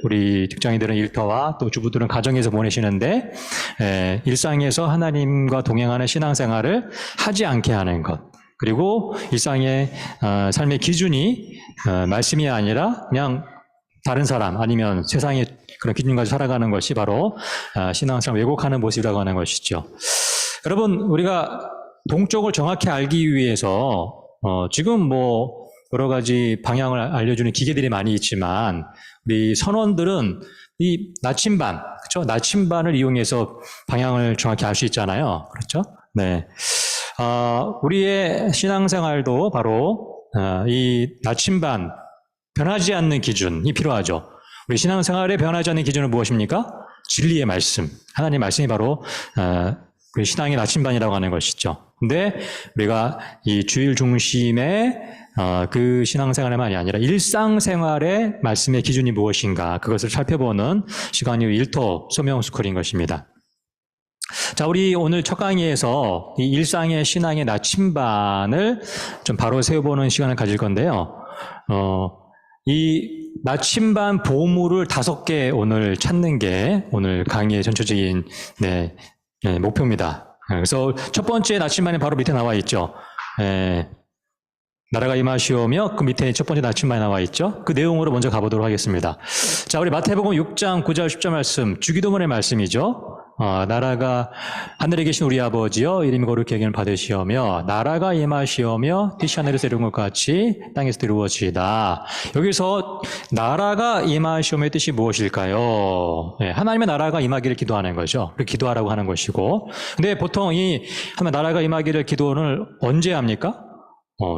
우리 직장인들은 일터와 또 주부들은 가정에서 보내시는데 일상에서 하나님과 동행하는 신앙생활을 하지 않게 하는 것, 그리고 일상의 삶의 기준이 말씀이 아니라 그냥 다른 사람 아니면 세상의 그런 기준 가지고 살아가는 것이 바로 신앙생활을 왜곡하는 모습이라고 하는 것이죠. 여러분, 우리가 동쪽을 정확히 알기 위해서 지금 뭐 여러 가지 방향을 알려주는 기계들이 많이 있지만 우리 선원들은 이 나침반, 그렇죠? 나침반을 이용해서 방향을 정확히 알 수 있잖아요. 그렇죠? 네. 우리의 신앙생활도 바로 이 나침반, 변하지 않는 기준이 필요하죠. 우리 신앙생활에 변하지 않는 기준은 무엇입니까? 진리의 말씀. 하나님의 말씀이 바로 그 신앙의 나침반이라고 하는 것이죠. 근데 우리가 이 주일 중심의 그 신앙생활만이 아니라 일상생활의 말씀의 기준이 무엇인가, 그것을 살펴보는 시간이 일터 소명스쿨인 것입니다. 자, 우리 오늘 첫 강의에서 이 일상의 신앙의 나침반을 좀 바로 세워보는 시간을 가질 건데요. 이 나침반 보물을 5개 오늘 찾는 게 오늘 강의의 전체적인 목표입니다. 그래서 첫 번째 나침반이 바로 밑에 나와 있죠. 나라가 임하시오며 그 밑에 첫 번째 나침반이 나와 있죠. 그 내용으로 먼저 가보도록 하겠습니다. 자, 우리 마태복음 6장 9절 10절 말씀, 주기도문의 말씀이죠. 나라가 하늘에 계신 우리 아버지여 이름이 거룩히 여김을 받으시오며 나라가 임하시오며 뜻이 하늘에서 이룬 것 같이 땅에서 이루어지이다. 여기서 나라가 임하시오며의 뜻이 무엇일까요? 하나님의 나라가 임하기를 기도하는 거죠. 기도하라고 하는 것이고, 근데 보통 이 하나님의 나라가 임하기를 기도를 언제 합니까?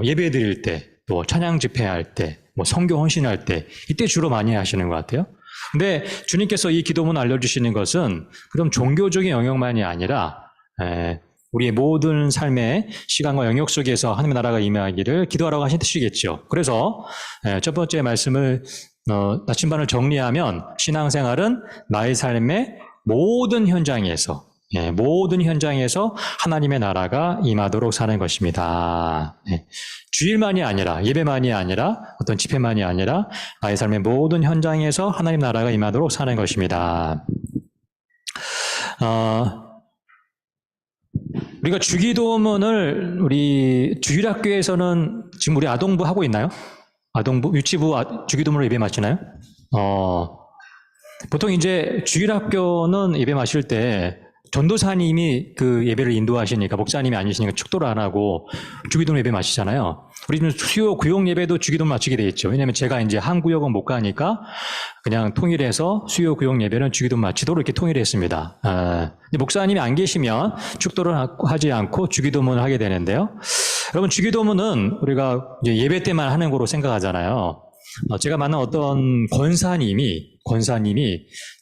예배 드릴 때, 또 찬양 집회할 때, 뭐 성교 헌신할 때, 이때 주로 많이 하시는 것 같아요. 근데 주님께서 이 기도문 알려주시는 것은 그럼 종교적인 영역만이 아니라 우리의 모든 삶의 시간과 영역 속에서 하나님의 나라가 임하기를 기도하라고 하신 뜻이겠죠. 그래서 첫 번째 말씀을 나침반을 정리하면 신앙생활은 나의 삶의 모든 현장에서 하나님의 나라가 임하도록 사는 것입니다. 주일만이 아니라, 예배만이 아니라, 어떤 집회만이 아니라 나의 삶의 모든 현장에서 하나님 나라가 임하도록 사는 것입니다. 우리가 주기도문을 우리 주일학교에서는 지금 우리 아동부 하고 있나요? 아동부, 유치부 주기도문을 예배 마치나요? 보통 이제 주일학교는 예배 마실 때 전도사님이 그 예배를 인도하시니까 목사님이 아니시니까 축도를 안 하고 주기도문 예배 마치잖아요. 우리는 수요 구역 예배도 주기도문 마치게 돼 있죠. 왜냐하면 제가 이제 한 구역은 못 가니까 그냥 통일해서 수요 구역 예배는 주기도문 마치도록 이렇게 통일했습니다. 근데 목사님이 안 계시면 축도를 하지 않고 주기도문을 하게 되는데요. 여러분, 주기도문은 우리가 이제 예배 때만 하는 거로 생각하잖아요. 제가 만난 어떤 권사님이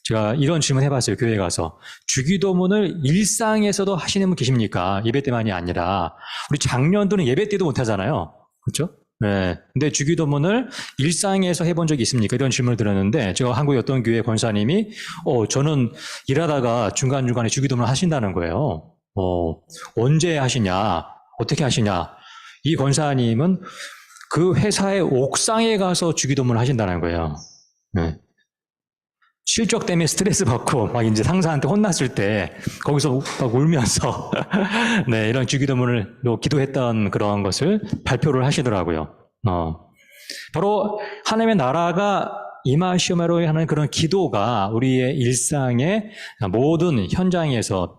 제가 이런 질문 해봤어요. 교회 가서 주기도문을 일상에서도 하시는 분 계십니까? 예배 때만이 아니라 우리 장년들은 예배 때도 못 하잖아요. 그렇죠? 네. 근데 주기도문을 일상에서 해본 적이 있습니까? 이런 질문을 드렸는데 제가 한국의 어떤 교회 권사님이 저는 일하다가 중간중간에 주기도문을 하신다는 거예요. 언제 하시냐? 어떻게 하시냐? 이 권사님은 그 회사의 옥상에 가서 주기도문을 하신다는 거예요. 네. 실적 때문에 스트레스 받고 막 이제 상사한테 혼났을 때 거기서 막 울면서 네, 이런 주기도문을 기도했던 그런 것을 발표를 하시더라고요. 바로 하나님의 나라가 임하시오매로 하는 그런 기도가 우리의 일상의 모든 현장에서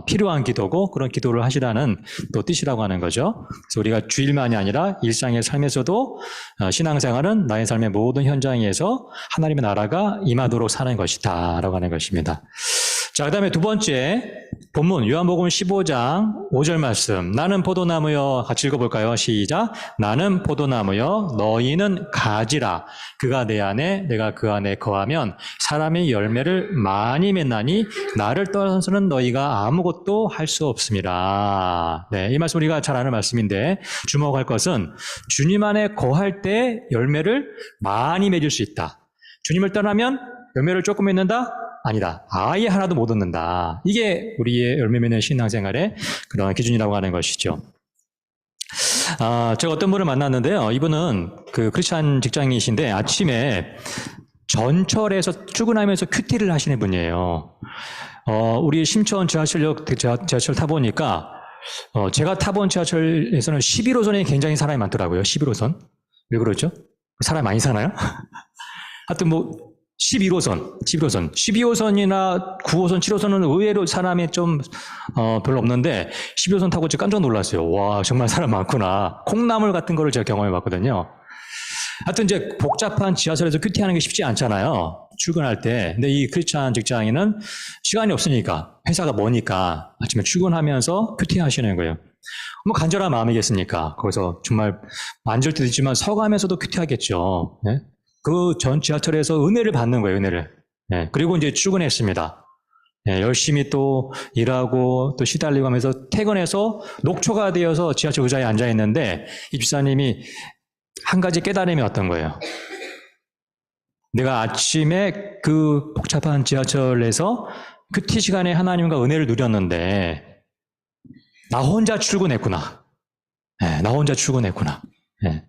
필요한 기도고 그런 기도를 하시라는 또 뜻이라고 하는 거죠. 그래서 우리가 주일만이 아니라 일상의 삶에서도 신앙생활은 나의 삶의 모든 현장에서 하나님의 나라가 임하도록 사는 것이다 라고 하는 것입니다. 자, 그 다음에 두 번째 본문 요한복음 15장 5절 말씀, 나는 포도나무여, 같이 읽어볼까요? 시작. 나는 포도나무여 너희는 가지라. 그가 내 안에 내가 그 안에 거하면 사람의 열매를 많이 맺나니 나를 떠나서는 너희가 아무것도 할 수 없습니다. 네, 이 말씀 우리가 잘 아는 말씀인데 주목할 것은 주님 안에 거할 때 열매를 많이 맺을 수 있다. 주님을 떠나면 열매를 조금 맺는다? 아니다. 아예 하나도 못 얻는다. 이게 우리의 열매 맺는 신앙생활의 그런 기준이라고 하는 것이죠. 제가 어떤 분을 만났는데요. 이분은 그 크리스찬 직장인이신데 아침에 전철에서 출근하면서 큐티를 하시는 분이에요. 우리 심천 지하철 타보니까, 제가 타본 지하철에서는 11호선에 굉장히 사람이 많더라고요. 11호선. 왜 그러죠? 사람이 많이 사나요? 하여튼 뭐, 11호선. 12호선이나 9호선, 7호선은 의외로 사람이 좀, 별로 없는데, 12호선 타고 제가 깜짝 놀랐어요. 와, 정말 사람 많구나. 콩나물 같은 거를 제가 경험해 봤거든요. 하여튼 이제 복잡한 지하철에서 큐티하는 게 쉽지 않잖아요. 출근할 때. 근데 이 크리스찬 직장인은 시간이 없으니까, 회사가 머니까 아침에 출근하면서 큐티하시는 거예요. 뭐 간절한 마음이겠습니까? 거기서 정말 앉을 때도 있지만 서가면서도 큐티하겠죠. 네? 그 전 지하철에서 은혜를 받는 거예요, 은혜를. 네. 그리고 이제 출근했습니다. 네, 열심히 또 일하고 또 시달리고 하면서 퇴근해서 녹초가 되어서 지하철 의자에 앉아 있는데 이 집사님이 한 가지 깨달음이 왔던 거예요. 내가 아침에 그 복잡한 지하철에서 큐티 시간에 하나님과 은혜를 누렸는데 나 혼자 출근했구나. 네, 나 혼자 출근했구나. 네.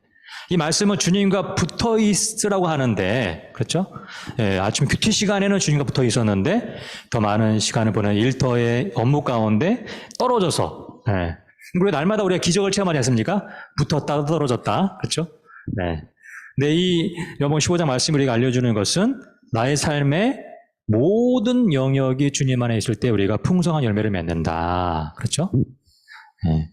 이 말씀은 주님과 붙어 있으라고 하는데, 그렇죠? 예, 아침 큐티 시간에는 주님과 붙어 있었는데, 더 많은 시간을 보낸 일터의 업무 가운데 떨어져서, 예. 그리고 날마다 우리가 기적을 체험하지 않습니까? 붙었다, 떨어졌다. 그렇죠? 네. 근데 이 요번 15장 말씀이 우리가 알려주는 것은 나의 삶의 모든 영역이 주님 안에 있을 때 우리가 풍성한 열매를 맺는다. 그렇죠? 예.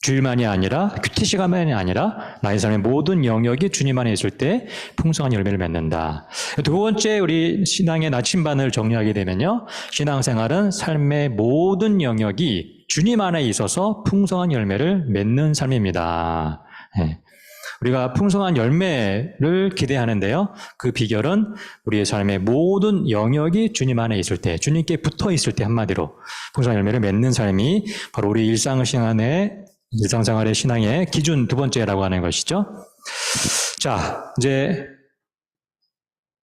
주일만이 아니라 큐티 시간만이 아니라 나의 삶의 모든 영역이 주님 안에 있을 때 풍성한 열매를 맺는다. 두 번째 우리 신앙의 나침반을 정리하게 되면요. 신앙생활은 삶의 모든 영역이 주님 안에 있어서 풍성한 열매를 맺는 삶입니다. 네. 우리가 풍성한 열매를 기대하는데요. 그 비결은 우리의 삶의 모든 영역이 주님 안에 있을 때, 주님께 붙어 있을 때 한마디로 풍성한 열매를 맺는 삶이 바로 우리 일상생활의 신앙의 기준 두 번째라고 하는 것이죠. 자, 이제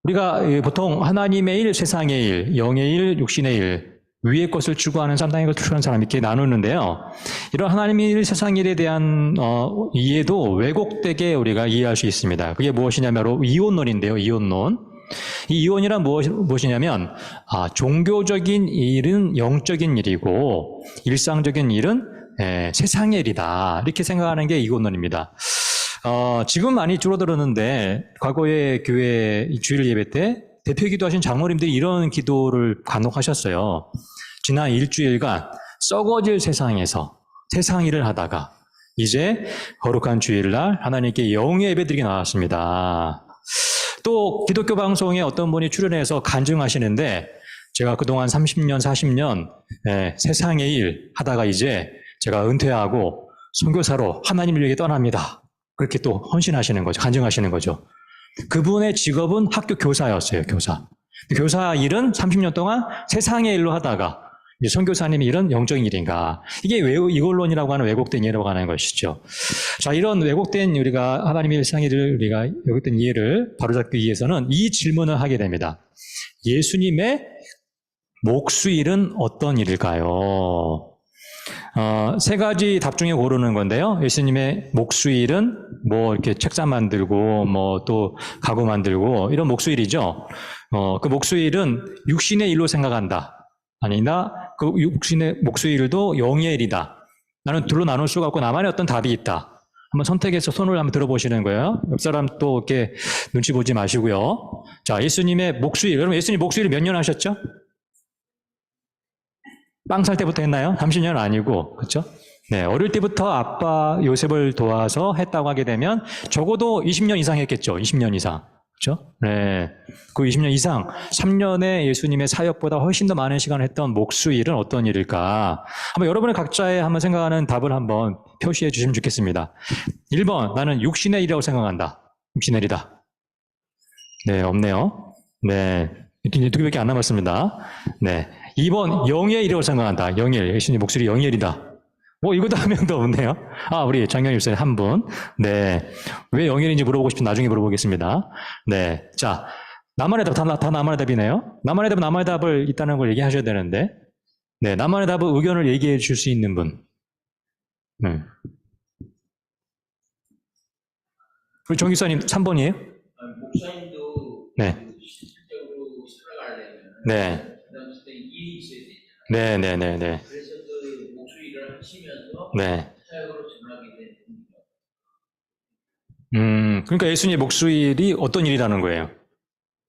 우리가 보통 하나님의 일, 세상의 일, 영의 일, 육신의 일, 위의 것을 추구하는 사람, 땅의 것을 추구하는 사람 이렇게 나누는데요. 이런 하나님의 일, 세상 일에 대한 이해도 왜곡되게 우리가 이해할 수 있습니다. 그게 무엇이냐면 바로 이혼론인데요. 이혼론. 이 이혼이란 무엇이냐면 종교적인 일은 영적인 일이고 일상적인 일은 세상의 일이다. 이렇게 생각하는 게 이혼론입니다. 지금 많이 줄어들었는데 과거에 교회 주일 예배 때 대표 기도하신 장로님들이 이런 기도를 간혹하셨어요. 지난 일주일간 썩어질 세상에서 세상 일을 하다가 이제 거룩한 주일날 하나님께 영의 예배드리게 나왔습니다. 또 기독교 방송에 어떤 분이 출연해서 간증하시는데 제가 그동안 30년, 40년 세상의 일 하다가 이제 제가 은퇴하고 선교사로 하나님을 위해 떠납니다. 그렇게 또 헌신하시는 거죠. 간증하시는 거죠. 그분의 직업은 학교 교사였어요. 교사 일은 30년 동안 세상의 일로 하다가 이제 선교사님의 일은 영적인 일인가. 이게 이혼론이라고 하는 왜곡된 이해라고 하는 것이죠. 자, 이런 왜곡된 우리가 하나님의 세상의 일을 우리가 왜곡된 이해를 바로잡기 위해서는 이 질문을 하게 됩니다. 예수님의 몫일은 어떤 일일까요? 세 가지 답 중에 고르는 건데요. 예수님의 몫일은 뭐 이렇게 책상 만들고 뭐 또 가구 만들고 이런 몫일이죠. 그 몫일은 육신의 일로 생각한다. 아니나 그 육신의 몫일도 영의 일이다. 나는 둘로 나눌 수가 없고 나만의 어떤 답이 있다. 한번 선택해서 손을 한번 들어보시는 거예요. 옆 사람 또 이렇게 눈치 보지 마시고요. 자, 예수님의 몫일. 여러분 예수님 몫일을 몇 년 하셨죠? 빵 살 때부터 했나요? 30년 아니고, 그렇죠? 네, 어릴 때부터 아빠 요셉을 도와서 했다고 하게 되면 적어도 20년 이상 했겠죠. 20년 이상. 그렇죠? 네. 그 20년 이상 3년의 예수님의 사역보다 훨씬 더 많은 시간을 했던 몫일은 어떤 일일까? 한번 여러분의 각자의 한번 생각하는 답을 한번 표시해 주시면 좋겠습니다. 1번, 나는 육신의 일이라고 생각한다. 육신의 일이다. 네, 없네요. 네. 이제 2개밖에 안 남았습니다. 네. 2번, 영의 일이라고 생각한다. 영일. 예수님 목소리 영일이다. 이것도 한 명 더 없네요. 우리 장경일 목사님 한 분. 네. 왜 영일인지 물어보고 싶으면 나중에 물어보겠습니다. 네. 자, 나만의 답, 다 나만의 답이네요. 나만의 답은 나만의 답을 있다는 걸 얘기하셔야 되는데. 네. 나만의 답은 의견을 얘기해 줄 수 있는 분. 우리 정 기사님 3번이에요? 목사님도 네. 실질적으로 살아가려면 네. 그 당시에 일이 있어야 되잖아요. 네, 네, 네, 네. 그래서 그 목수 일을 하시면서 네. 사역으로 전락이 된 분이요. 그러니까 예수님의 목수일이 어떤 일이라는 거예요?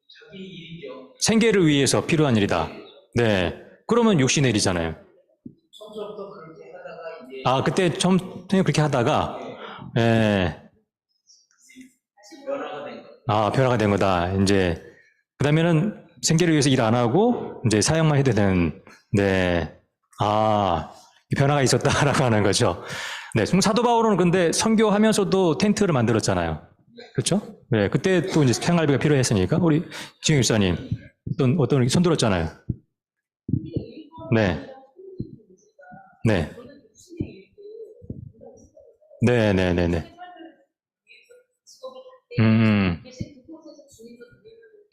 자기 일이죠. 생계를 위해서 필요한 일이다. 네. 그러면 육신의 일이잖아요. 처음부터 그렇게 하다가 이제 그때 처음 그렇게 하다가, 예. 변화가 된 거예요. 변화가 된 거다. 이제, 그 다음에는 생계를 위해서 일 안 하고, 이제 사역만 해도 되는, 네. 변화가 있었다라고 하는 거죠. 네. 사도 바울은 근데 선교하면서도 텐트를 만들었잖아요. 그렇죠? 네. 그때 또 이제 생활비가 필요했으니까. 우리 지금 일사님, 어떤 손 들었잖아요. 네. 네. 네, 네, 네, 네.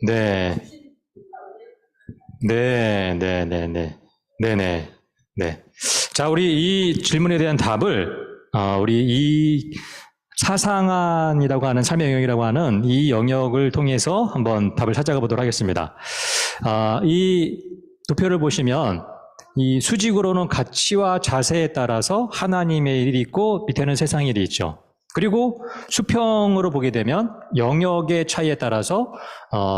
네. 네, 네, 네, 네. 네, 네. 네. 자, 우리 이 질문에 대한 답을, 우리 이 사상안이라고 하는 삶의 영역이라고 하는 이 영역을 통해서 한번 답을 찾아가 보도록 하겠습니다. 이 도표를 보시면 이 수직으로는 가치와 자세에 따라서 하나님의 일이 있고 밑에는 세상의 일이 있죠. 그리고 수평으로 보게 되면 영역의 차이에 따라서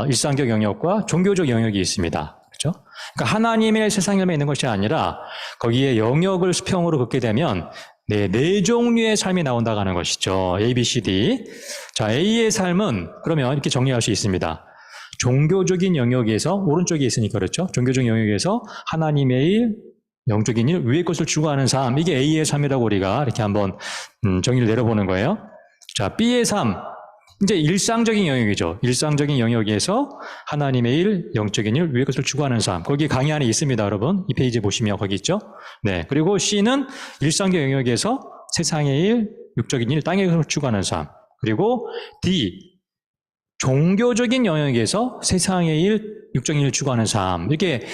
일상적 영역과 종교적 영역이 있습니다. 그렇죠? 그러니까 하나님의 세상에만 있는 것이 아니라 거기에 영역을 수평으로 긋게 되면 네 종류의 삶이 나온다고 하는 것이죠. A, B, C, D. 자, A의 삶은 그러면 이렇게 정리할 수 있습니다. 종교적인 영역에서, 오른쪽에 있으니까 그렇죠. 종교적 영역에서 하나님의 일, 영적인 일, 위의 것을 추구하는 삶. 이게 A의 삶이라고 우리가 이렇게 한번 정의를 내려보는 거예요. 자, B의 삶. 이제 일상적인 영역이죠. 일상적인 영역에서 하나님의 일, 영적인 일, 위의 것을 추구하는 삶. 거기 강의 안에 있습니다, 여러분. 이 페이지 보시면 거기 있죠. 네. 그리고 C는 일상적 영역에서 세상의 일, 육적인 일, 땅의 것을 추구하는 삶. 그리고 D. 종교적인 영역에서 세상의 일, 육적인 일을 추구하는 삶. 이렇게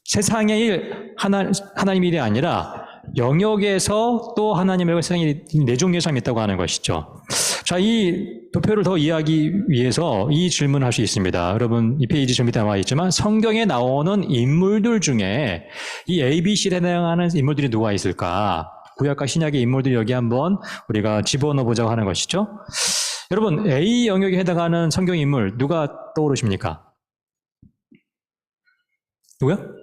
세상의 일, 하나님의 일이 아니라 영역에서 또 하나님의 세상의 일, 네 종류의 삶이 있다고 하는 것이죠. 자, 이 도표를 더 이해하기 위해서 이 질문을 할 수 있습니다. 여러분, 이 페이지 좀 밑에 나와 있지만 성경에 나오는 인물들 중에 이 ABC에 해당하는 인물들이 누가 있을까? 구약과 신약의 인물들이 여기 한번 우리가 집어넣어 보자고 하는 것이죠. 여러분, A 영역에 해당하는 성경 인물 누가 떠오르십니까? 누구요?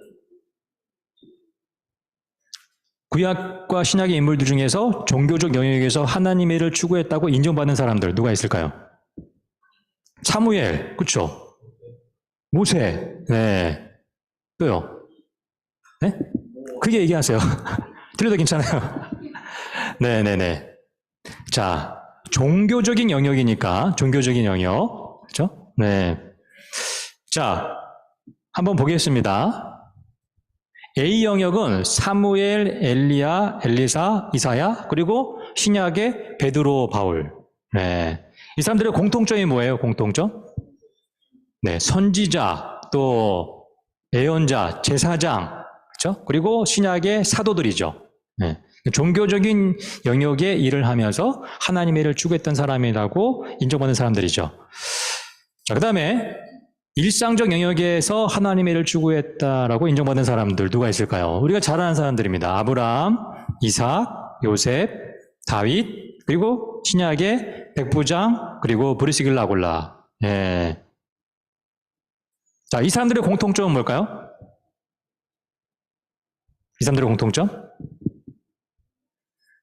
구약과 신약의 인물들 중에서 종교적 영역에서 하나님의 일을 추구했다고 인정받는 사람들 누가 있을까요? 사무엘, 그렇죠? 모세, 네. 또요? 네? 크게 얘기하세요. 들려도 괜찮아요. 네네네. 자, 종교적인 영역이니까 종교적인 영역, 그렇죠? 네. 자, 한번 보겠습니다. A 영역은 사무엘, 엘리야, 엘리사, 이사야, 그리고 신약의 베드로, 바울. 네. 이 사람들의 공통점이 뭐예요? 공통점? 네, 선지자, 또 예언자, 제사장, 그렇죠? 그리고 신약의 사도들이죠. 네. 종교적인 영역에 일을 하면서 하나님의 일을 추구했던 사람이라고 인정받는 사람들이죠. 자, 그 다음에 일상적 영역에서 하나님의 일을 추구했다라고 인정받는 사람들 누가 있을까요? 우리가 잘 아는 사람들입니다. 아브라함, 이삭, 요셉, 다윗, 그리고 신약의 백부장, 그리고 브리스길라 아굴라. 예. 자, 이 사람들의 공통점은 뭘까요? 이 사람들의 공통점?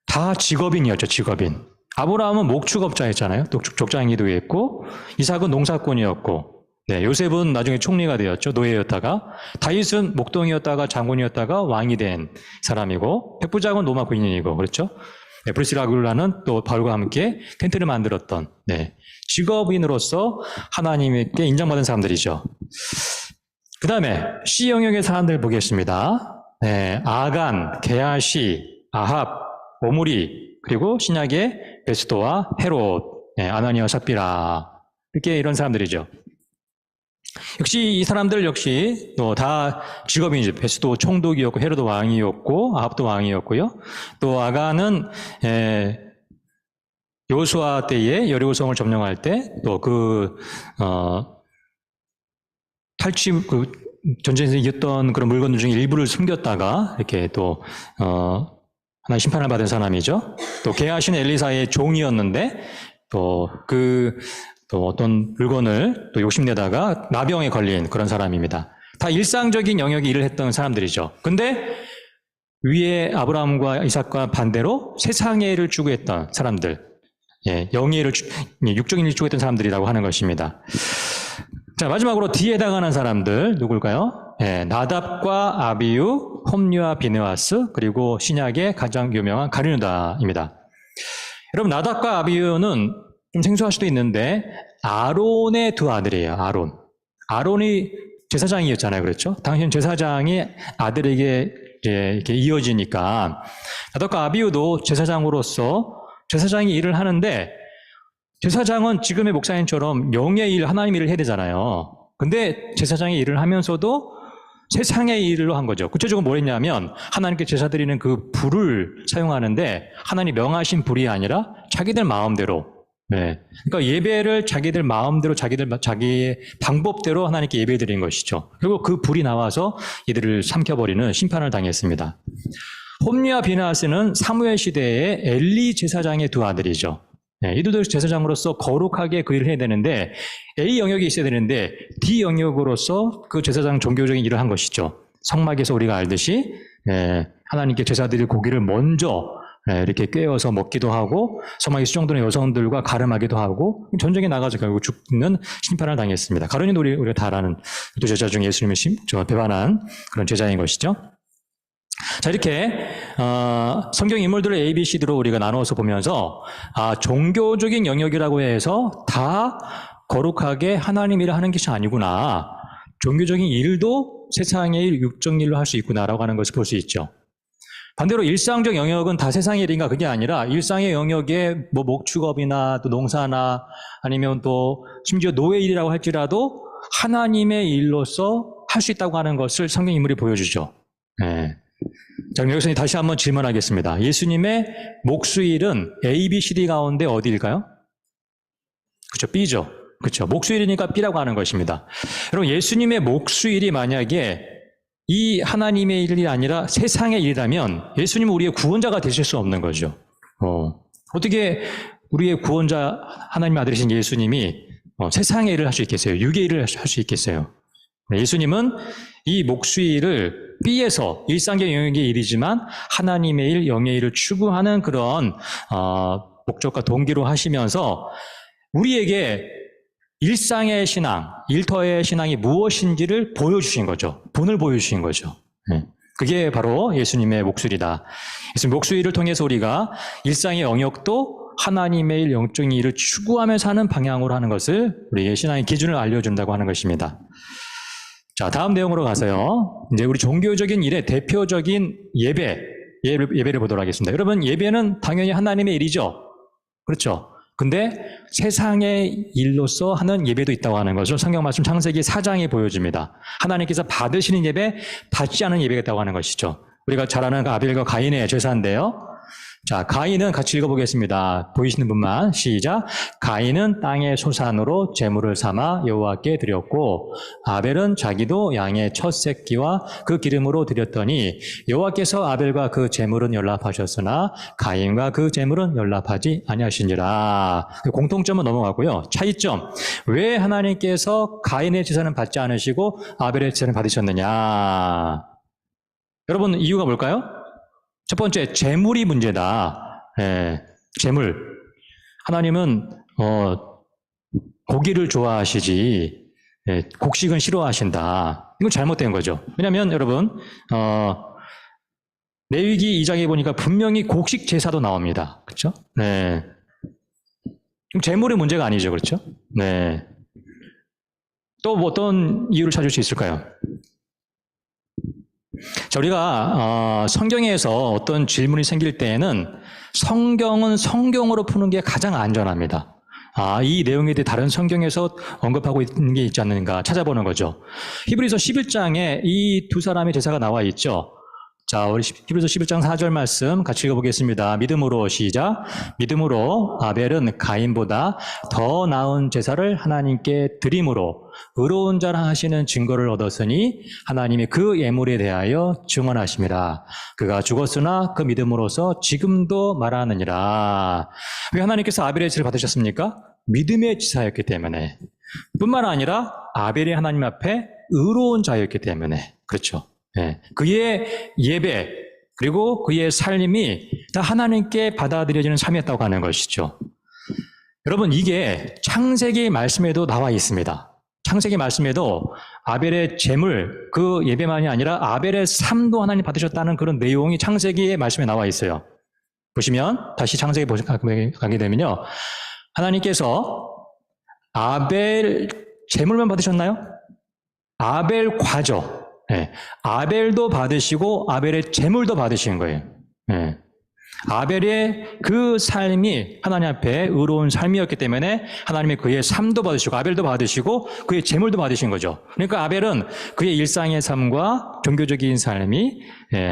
다 직업인이었죠, 직업인. 아브라함은 목축업자였잖아요. 족장이기도 했고, 이삭은 농사꾼이었고, 네, 요셉은 나중에 총리가 되었죠. 노예였다가. 다윗은 목동이었다가 장군이었다가 왕이 된 사람이고, 백부장은 로마 군인이고, 그렇죠? 네, 브리스길라 아굴라는 또 바울과 함께 텐트를 만들었던, 네, 직업인으로서 하나님께 인정받은 사람들이죠. 그 다음에 C 영역의 사람들 보겠습니다. 네, 아간, 게하시, 아합, 오므리, 그리고 신약의 베스도와 헤롯, 네, 아나니아, 삽비라, 이렇게 이런 사람들이죠. 역시 이 사람들 역시 또 다 직업인이죠. 베스도 총독이었고 헤롯도 왕이었고 아합도 왕이었고요. 또 아간은 여호수아 때에 여리고성을 점령할 때 또 전쟁에서 이겼던 그런 물건들 중에 일부를 숨겼다가 이렇게 또 하나의 심판을 받은 사람이죠. 또 게하시는 엘리사의 종이었는데 또 어떤 물건을 또 욕심내다가 나병에 걸린 그런 사람입니다. 다 일상적인 영역의 일을 했던 사람들이죠. 근데 위에 아브라함과 이삭과 반대로 세상의 일을 추구했던 사람들, 영의 일을, 육적인 일을 추구했던 사람들이라고 하는 것입니다. 자, 마지막으로 뒤에 해당하는 사람들 누굴까요? 나답과 아비유, 홈리와 비느하스, 그리고 신약의 가장 유명한 가룟유다입니다. 여러분, 나답과 아비유는 좀 생소할 수도 있는데 아론의 두 아들이에요. 아론이 제사장이었잖아요. 그렇죠? 당신 제사장이 아들에게 이렇게 이어지니까 나답과 아비유도 제사장으로서 제사장이 일을 하는데 제사장은 지금의 목사님처럼 영의 일, 하나님 일을 해야 되잖아요. 근데 제사장의 일을 하면서도 세상의 일로 한 거죠. 구체적으로 뭘 했냐면 하나님께 제사 드리는 그 불을 사용하는데 하나님 명하신 불이 아니라 자기들 마음대로, 그러니까 예배를 자기들 마음대로 자기의 방법대로 하나님께 예배 드린 것이죠. 그리고 그 불이 나와서 이들을 삼켜버리는 심판을 당했습니다. 홈리와 비느하스는 사무엘 시대의 엘리 제사장의 두 아들이죠. 이들도 제사장으로서 거룩하게 그 일을 해야 되는데 A 영역이 있어야 되는데 D 영역으로서 그 제사장 종교적인 일을 한 것이죠. 성막에서 우리가 알듯이 하나님께 제사 드릴 고기를 먼저 이렇게 꿰어서 먹기도 하고 성막에 수종되는 여성들과 가름하기도 하고 전쟁에 나가서 결국 죽는 심판을 당했습니다. 가룟유다 우리가 다 아는 또 제자 중에 예수님을 배반한 그런 제자인 것이죠. 자, 이렇게 성경 인물들을 A, B, C로 우리가 나누어서 보면서 종교적인 영역이라고 해서 다 거룩하게 하나님 일을 하는 것이 아니구나. 종교적인 일도 세상의 일, 육적 일로 할 수 있구나라고 하는 것을 볼 수 있죠. 반대로 일상적 영역은 다 세상의 일인가 그게 아니라 일상의 영역에 뭐 목축업이나 또 농사나 아니면 또 심지어 노예 일이라고 할지라도 하나님의 일로서 할 수 있다고 하는 것을 성경 인물이 보여주죠. 자, 그럼 여기서 다시 한번 질문하겠습니다. 예수님의 목수일은 A, B, C, D 가운데 어디일까요? 그렇죠, B죠. 그렇죠. 목수일이니까 B라고 하는 것입니다. 여러분, 예수님의 목수일이 만약에 이 하나님의 일이 아니라 세상의 일이라면 예수님은 우리의 구원자가 되실 수 없는 거죠. 어떻게 우리의 구원자 하나님의 아들이신 예수님이 세상의 일을 할 수 있겠어요? 육의 일을 할 수 있겠어요? 예수님은 이 목수일을 B에서 일상의 영역의 일이지만 하나님의 일, 영의 일을 추구하는 그런 목적과 동기로 하시면서 우리에게 일상의 신앙, 일터의 신앙이 무엇인지를 보여주신 거죠. 본을 보여주신 거죠. 그게 바로 예수님의 목수일이다. 예수님 목수일을 통해서 우리가 일상의 영역도 하나님의 일, 영적인 일을 추구하며 사는 방향으로 하는 것을 우리의 신앙의 기준을 알려준다고 하는 것입니다. 자, 다음 내용으로 가서요. 이제 우리 종교적인 일의 대표적인 예배를 보도록 하겠습니다. 여러분, 예배는 당연히 하나님의 일이죠. 그렇죠. 근데 세상의 일로서 하는 예배도 있다고 하는 것을 성경 말씀 창세기 4장에 보여줍니다. 하나님께서 받으시는 예배, 받지 않은 예배가 있다고 하는 것이죠. 우리가 잘 아는 아벨과 가인의 제사인데요. 자, 가인은 같이 읽어보겠습니다. 보이시는 분만 시작. 가인은 땅의 소산으로 제물을 삼아 여호와께 드렸고 아벨은 자기도 양의 첫 새끼와 그 기름으로 드렸더니 여호와께서 아벨과 그 제물은 연락하셨으나 가인과 그 제물은 연락하지 아니하시니라. 공통점은 넘어가고요. 차이점. 왜 하나님께서 가인의 제사는 받지 않으시고 아벨의 제사는 받으셨느냐? 여러분, 이유가 뭘까요? 첫 번째, 재물이 문제다. 재물. 하나님은 고기를 좋아하시지 곡식은 싫어하신다. 이건 잘못된 거죠. 왜냐하면 여러분 레위기 2장에 보니까 분명히 곡식 제사도 나옵니다. 그렇죠? 네. 재물의 문제가 아니죠, 그렇죠? 네. 또 뭐 어떤 이유를 찾을 수 있을까요? 자, 우리가 성경에서 어떤 질문이 생길 때에는 성경은 성경으로 푸는 게 가장 안전합니다. 이 내용에 대해 다른 성경에서 언급하고 있는 게 있지 않는가 찾아보는 거죠. 히브리서 11장에 이 두 사람의 제사가 나와 있죠. 자, 우리 히브리서 11장 4절 말씀 같이 읽어보겠습니다. 믿음으로 시작. 믿음으로 아벨은 가인보다 더 나은 제사를 하나님께 드림으로 의로운 자라 하시는 증거를 얻었으니 하나님이 그 예물에 대하여 증언하심이라. 그가 죽었으나 그 믿음으로서 지금도 말하느니라. 왜 하나님께서 아벨의 제사를 받으셨습니까? 믿음의 지사였기 때문에. 뿐만 아니라 아벨이 하나님 앞에 의로운 자였기 때문에. 그렇죠. 예. 그의 예배 그리고 그의 삶이 다 하나님께 받아들여지는 삶이었다고 하는 것이죠. 여러분, 이게 창세기 말씀에도 나와 있습니다. 창세기 말씀에도 아벨의 제물, 그 예배만이 아니라 아벨의 삶도 하나님 받으셨다는 그런 내용이 창세기의 말씀에 나와 있어요. 보시면 다시 창세기 가게 되면요, 하나님께서 아벨 제물만 받으셨나요? 아벨 과죠. 네. 아벨도 받으시고 아벨의 제물도 받으신 거예요. 네. 아벨의 그 삶이 하나님 앞에 의로운 삶이었기 때문에 하나님이 그의 삶도 받으시고 아벨도 받으시고 그의 제물도 받으신 거죠. 그러니까 아벨은 그의 일상의 삶과 종교적인 삶이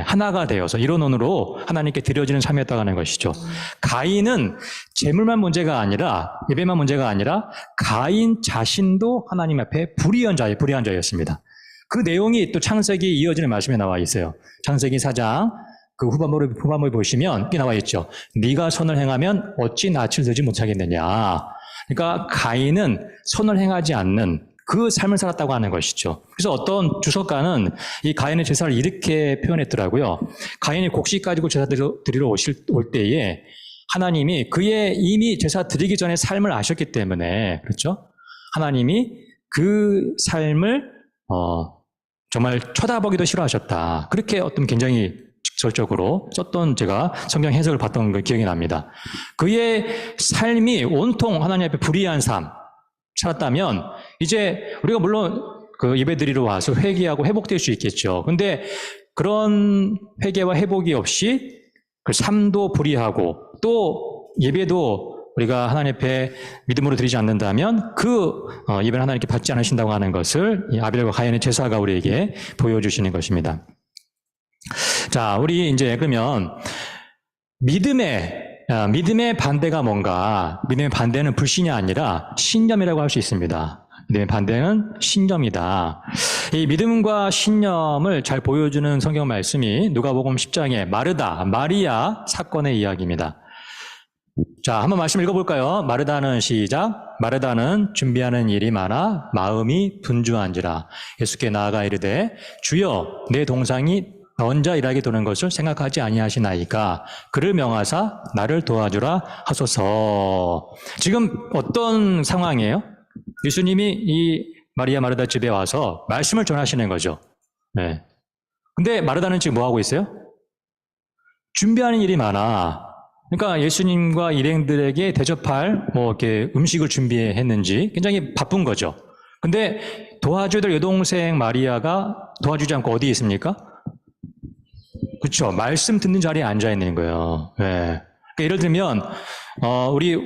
하나가 되어서 이론으로 하나님께 드려지는 삶이었다고 하는 것이죠. 가인은 제물만 문제가 아니라 예배만 문제가 아니라 가인 자신도 하나님 앞에 불의한 자였습니다. 그 내용이 또 창세기 이어지는 말씀에 나와 있어요. 창세기 4장 그 후반부를 보시면 이렇게 나와 있죠. 네가 선을 행하면 어찌 낯을 들지 못하겠느냐. 그러니까 가인은 선을 행하지 않는 그 삶을 살았다고 하는 것이죠. 그래서 어떤 주석가는 이 가인의 제사를 이렇게 표현했더라고요. 가인이 곡식 가지고 제사 드리러 올 때에 하나님이 그의 이미 제사 드리기 전에 삶을 아셨기 때문에, 그렇죠? 하나님이 그 삶을 정말 쳐다보기도 싫어하셨다. 그렇게 어떤 굉장히 직설적으로 썼던 제가 성경 해석을 봤던 그 기억이 납니다. 그의 삶이 온통 하나님 앞에 불의한 삶 살았다면 이제 우리가 물론 그 예배드리러 와서 회개하고 회복될 수 있겠죠. 근데 그런 회개와 회복이 없이 그 삶도 불의하고 또 예배도 우리가 하나님 앞에 믿음으로 드리지 않는다면 그 예배는 하나님께 받지 않으신다고 하는 것을 이 아벨과 가인의 제사가 우리에게 보여주시는 것입니다. 자, 우리 이제 그러면 믿음의 반대가 뭔가? 믿음의 반대는 불신이 아니라 신념이라고 할 수 있습니다. 믿음의 반대는 신념이다. 이 믿음과 신념을 잘 보여주는 성경 말씀이 누가복음 10장의 마리아 사건의 이야기입니다. 자, 한번 말씀 읽어볼까요? 마르다는 시작. 마르다는 준비하는 일이 많아 마음이 분주한지라 예수께 나아가 이르되 주여 내 동상이 나 혼자 일하게 도는 것을 생각하지 아니하시나이까 그를 명하사 나를 도와주라 하소서. 지금 어떤 상황이에요? 예수님이 이 마리아 마르다 집에 와서 말씀을 전하시는 거죠. 네. 근데 마르다는 지금 뭐 하고 있어요? 준비하는 일이 많아. 그러니까 예수님과 일행들에게 대접할 이렇게 음식을 준비했는지 굉장히 바쁜 거죠. 근데 도와줘야 될 여동생 마리아가 도와주지 않고 어디에 있습니까? 그렇죠. 말씀 듣는 자리에 앉아 있는 거예요. 네. 그러니까 예를 들면 우리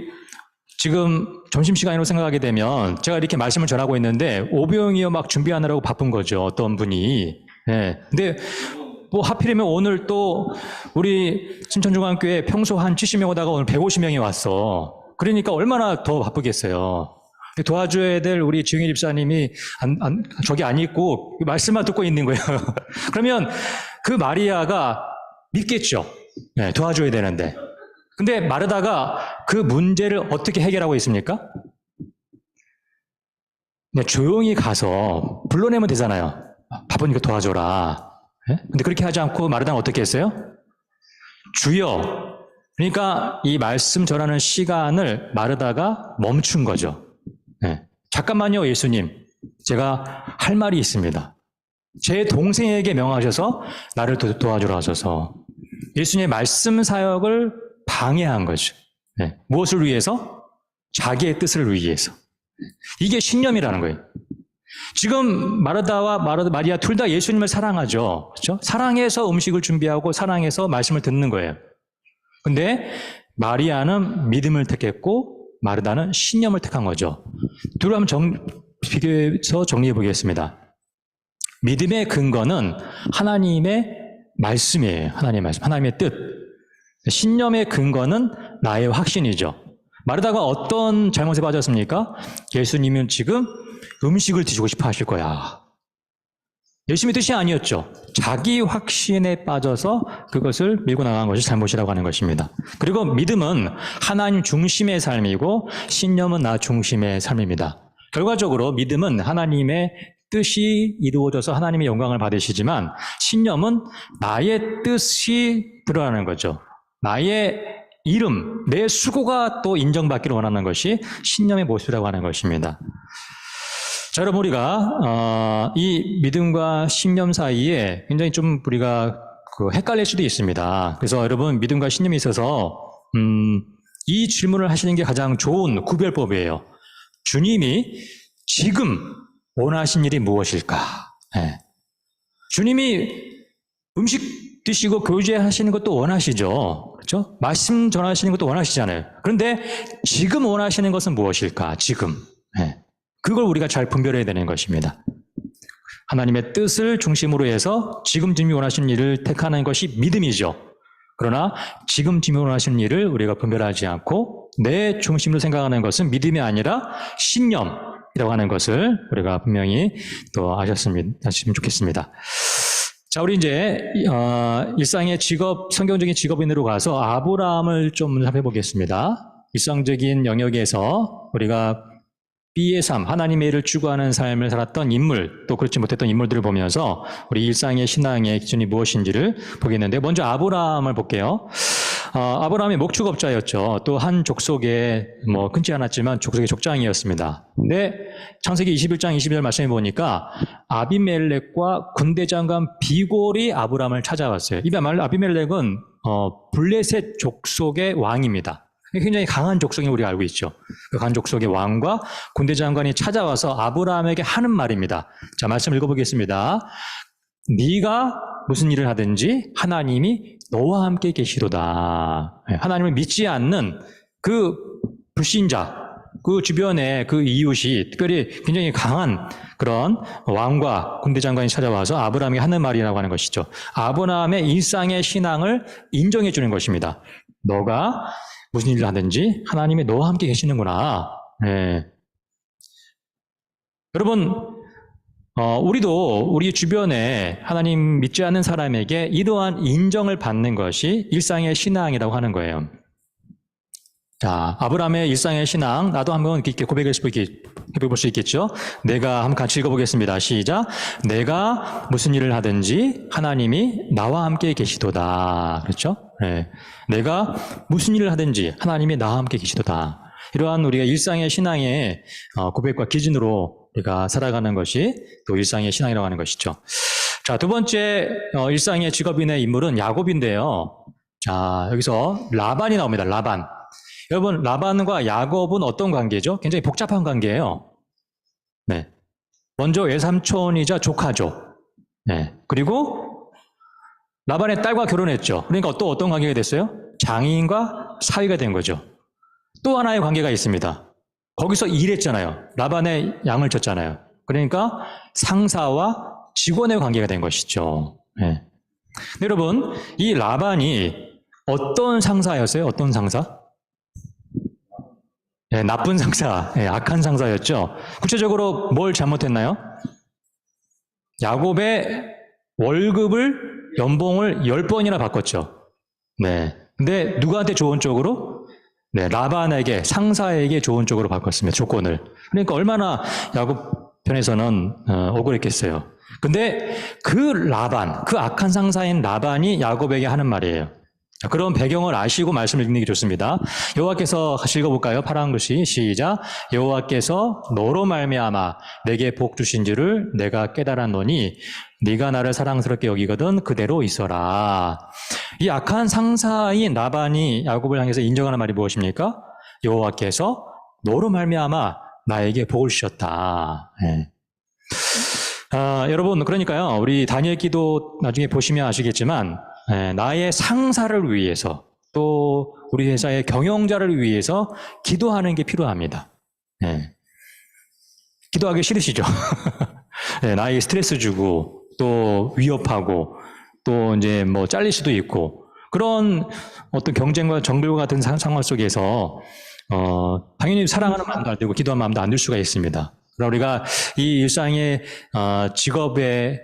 지금 점심시간이라고 생각하게 되면 제가 이렇게 말씀을 전하고 있는데 오병이어 막 준비하느라고 바쁜 거죠. 어떤 분이. 네. 근데 뭐 하필이면 오늘 또 우리 신천중앙교회 평소 한 70명 오다가 오늘 150명이 왔어. 그러니까 얼마나 더 바쁘겠어요. 도와줘야 될 우리 지영희 집사님이 저기 안 있고 말씀만 듣고 있는 거예요. 그러면 그 마리아가 믿겠죠. 네, 도와줘야 되는데. 근데 마르다가 그 문제를 어떻게 해결하고 있습니까? 그냥 조용히 가서 불러내면 되잖아요. 바쁘니까 도와줘라. 네? 근데 그렇게 하지 않고 마르다는 어떻게 했어요? 주여. 그러니까 이 말씀 전하는 시간을 마르다가 멈춘 거죠. 네. 잠깐만요, 예수님. 제가 할 말이 있습니다. 제 동생에게 명하셔서 나를 도와주라 하셔서 예수님의 말씀 사역을 방해한 거죠. 네. 무엇을 위해서? 자기의 뜻을 위해서. 이게 신념이라는 거예요. 지금 마르다와 마리아 둘 다 예수님을 사랑하죠. 그렇죠? 사랑해서 음식을 준비하고 사랑해서 말씀을 듣는 거예요. 근데 마리아는 믿음을 택했고 마르다는 신념을 택한 거죠. 둘을 한번 비교해서 정리해 보겠습니다. 믿음의 근거는 하나님의 말씀이에요. 하나님의 말씀, 하나님의 뜻. 신념의 근거는 나의 확신이죠. 마르다가 어떤 잘못에 빠졌습니까? 예수님은 지금 음식을 드시고 싶어 하실 거야. 열심히 뜻이 아니었죠. 자기 확신에 빠져서 그것을 밀고 나간 것이 잘못이라고 하는 것입니다. 그리고 믿음은 하나님 중심의 삶이고 신념은 나 중심의 삶입니다. 결과적으로 믿음은 하나님의 뜻이 이루어져서 하나님의 영광을 받으시지만 신념은 나의 뜻이 드러나는 거죠. 나의 이름, 내 수고가 또 인정받기를 원하는 것이 신념의 모습이라고 하는 것입니다. 자, 여러분 우리가 이 믿음과 신념 사이에 굉장히 좀 우리가 헷갈릴 수도 있습니다. 그래서 여러분 믿음과 신념이 있어서 이 질문을 하시는 게 가장 좋은 구별법이에요. 주님이 지금 원하신 일이 무엇일까? 네. 주님이 음식 드시고 교제하시는 것도 원하시죠. 그렇죠? 말씀 전하시는 것도 원하시잖아요. 그런데 지금 원하시는 것은 무엇일까? 지금. 네. 그걸 우리가 잘 분별해야 되는 것입니다. 하나님의 뜻을 중심으로 해서 지금 주님이 원하시는 일을 택하는 것이 믿음이죠. 그러나 지금 주님이 원하시는 일을 우리가 분별하지 않고 내 중심으로 생각하는 것은 믿음이 아니라 신념이라고 하는 것을 우리가 분명히 또 아셨으면 좋겠습니다. 자, 우리 이제 일상의 직업, 성경적인 직업인으로 가서 아브라함을 좀 살펴보겠습니다. 일상적인 영역에서 우리가 B의 삶, 하나님의 일을 추구하는 삶을 살았던 인물, 또 그렇지 못했던 인물들을 보면서 우리 일상의 신앙의 기준이 무엇인지를 보겠는데, 먼저 아브라함을 볼게요. 아브라함이 목축업자였죠. 또 한 족속에 큰지 않았지만 족속의 족장이었습니다. 근데 창세기 21장 22절 말씀해 보니까 아비멜렉과 군대 장관 비골이 아브라함을 찾아왔어요. 이 말 아비멜렉은 블레셋 족속의 왕입니다. 굉장히 강한 족속이 우리가 알고 있죠. 그 강한 족속의 왕과 군대 장관이 찾아와서 아브라함에게 하는 말입니다. 자, 말씀 읽어보겠습니다. 네가 무슨 일을 하든지 하나님이 너와 함께 계시도다. 하나님을 믿지 않는 그 불신자, 그 주변에 그 이웃이 특별히 굉장히 강한 그런 왕과 군대 장관이 찾아와서 아브라함에게 하는 말이라고 하는 것이죠. 아브라함의 일상의 신앙을 인정해 주는 것입니다. 너가 무슨 일을 하든지 하나님이 너와 함께 계시는구나. 네. 여러분, 우리도 우리 주변에 하나님 믿지 않는 사람에게 이러한 인정을 받는 것이 일상의 신앙이라고 하는 거예요. 자, 아브라함의 일상의 신앙, 나도 한번 이렇게 해볼 수 있겠죠? 내가 한번 같이 읽어보겠습니다. 시작. 내가 무슨 일을 하든지 하나님이 나와 함께 계시도다. 그렇죠? 네. 내가 무슨 일을 하든지 하나님이 나와 함께 계시도다. 이러한 우리가 일상의 신앙의 고백과 기준으로 우리가 살아가는 것이 또 일상의 신앙이라고 하는 것이죠. 자, 두 번째 일상의 직업인의 인물은 야곱인데요. 자, 여기서 라반이 나옵니다. 라반. 여러분, 라반과 야곱은 어떤 관계죠? 굉장히 복잡한 관계예요. 네. 먼저 외삼촌이자 조카죠. 네. 그리고 라반의 딸과 결혼했죠. 그러니까 또 어떤 관계가 됐어요? 장인과 사위가 된 거죠. 또 하나의 관계가 있습니다. 거기서 일했잖아요. 라반의 양을 쳤잖아요. 그러니까 상사와 직원의 관계가 된 것이죠. 네. 여러분, 이 라반이 어떤 상사였어요? 어떤 상사? 네, 나쁜 상사, 네, 악한 상사였죠. 구체적으로 뭘 잘못했나요? 야곱의 연봉을 10번이나 바꿨죠. 네. 근데 누구한테 좋은 쪽으로? 네, 라반에게, 상사에게 좋은 쪽으로 바꿨습니다. 조건을. 그러니까 얼마나 야곱 편에서는 억울했겠어요. 근데 그 라반, 그 악한 상사인 라반이 야곱에게 하는 말이에요. 그런 배경을 아시고 말씀을 읽는 게 좋습니다. 여호와께서 같이 읽어볼까요? 파란 글씨 시작. 여호와께서 너로 말미암아 내게 복 주신 줄을 내가 깨달았노니 네가 나를 사랑스럽게 여기거든 그대로 있어라. 이 악한 상사인 라반이 야곱을 향해서 인정하는 말이 무엇입니까? 여호와께서 너로 말미암아 나에게 복을 주셨다. 네. 여러분, 그러니까요, 우리 다니엘 기도 나중에 보시면 아시겠지만 나의 상사를 위해서 또 우리 회사의 경영자를 위해서 기도하는 게 필요합니다. 네. 기도하기 싫으시죠? 네, 나에게 스트레스 주고 또 위협하고 또 이제 잘릴 수도 있고 그런 어떤 경쟁과 정글과 같은 상황 속에서 당연히 사랑하는 마음도 안 들고 기도하는 마음도 안 들 수가 있습니다. 그러나 우리가 이 일상의 직업의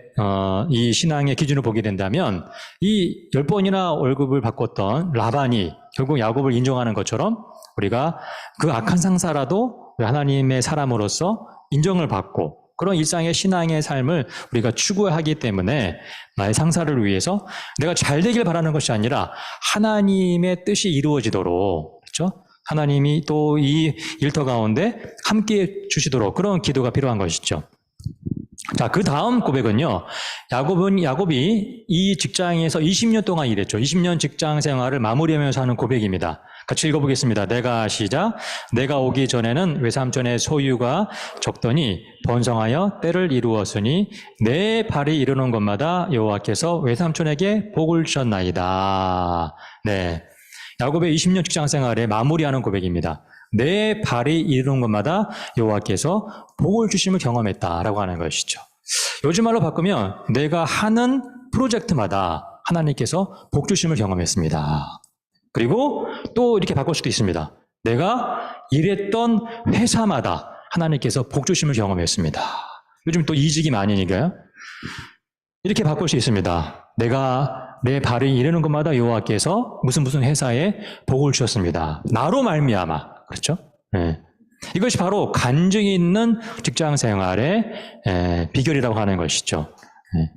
이 신앙의 기준을 보게 된다면 이 10번이나 월급을 바꿨던 라반이 결국 야곱을 인정하는 것처럼 우리가 그 악한 상사라도 하나님의 사람으로서 인정을 받고 그런 일상의 신앙의 삶을 우리가 추구하기 때문에 나의 상사를 위해서 내가 잘 되길 바라는 것이 아니라 하나님의 뜻이 이루어지도록, 그렇죠? 하나님이 또 이 일터 가운데 함께 주시도록 그런 기도가 필요한 것이죠. 자, 그 다음 고백은요. 야곱이 이 직장에서 20년 동안 일했죠. 20년 직장 생활을 마무리하면서 하는 고백입니다. 같이 읽어보겠습니다. 내가 오기 전에는 외삼촌의 소유가 적더니 번성하여 때를 이루었으니 내 발이 이르는 곳마다 여호와께서 외삼촌에게 복을 주셨나이다. 네, 야곱의 20년 직장 생활에 마무리하는 고백입니다. 내 발이 이르는 곳마다 여호와께서 복을 주심을 경험했다라고 하는 것이죠. 요즘 말로 바꾸면 내가 하는 프로젝트마다 하나님께서 복 주심을 경험했습니다. 그리고 또 이렇게 바꿀 수도 있습니다. 내가 일했던 회사마다 하나님께서 복 주심을 경험했습니다. 요즘 또 이직이 많으니까요. 이렇게 바꿀 수 있습니다. 내가 내 발이 이르는 곳마다 여호와께서 무슨 회사에 복을 주셨습니다. 나로 말미암아. 그렇죠? 네. 이것이 바로 간증이 있는 직장 생활의 비결이라고 하는 것이죠. 네.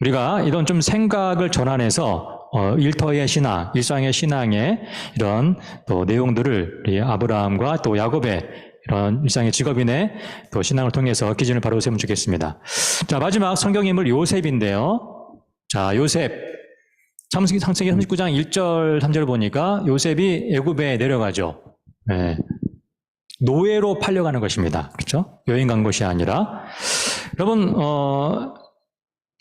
우리가 이런 좀 생각을 전환해서 일터의 신앙, 일상의 신앙의 이런 또 내용들을 우리 아브라함과 또 야곱의 이런 일상의 직업인의 또 신앙을 통해서 기준을 바로 세우면 좋겠습니다. 자, 마지막 성경 인물 요셉인데요. 자, 요셉. 창세기 39장 1절 3절을 보니까 요셉이 애굽에 내려가죠. 네. 노예로 팔려가는 것입니다. 그렇죠? 여행 간 것이 아니라. 여러분,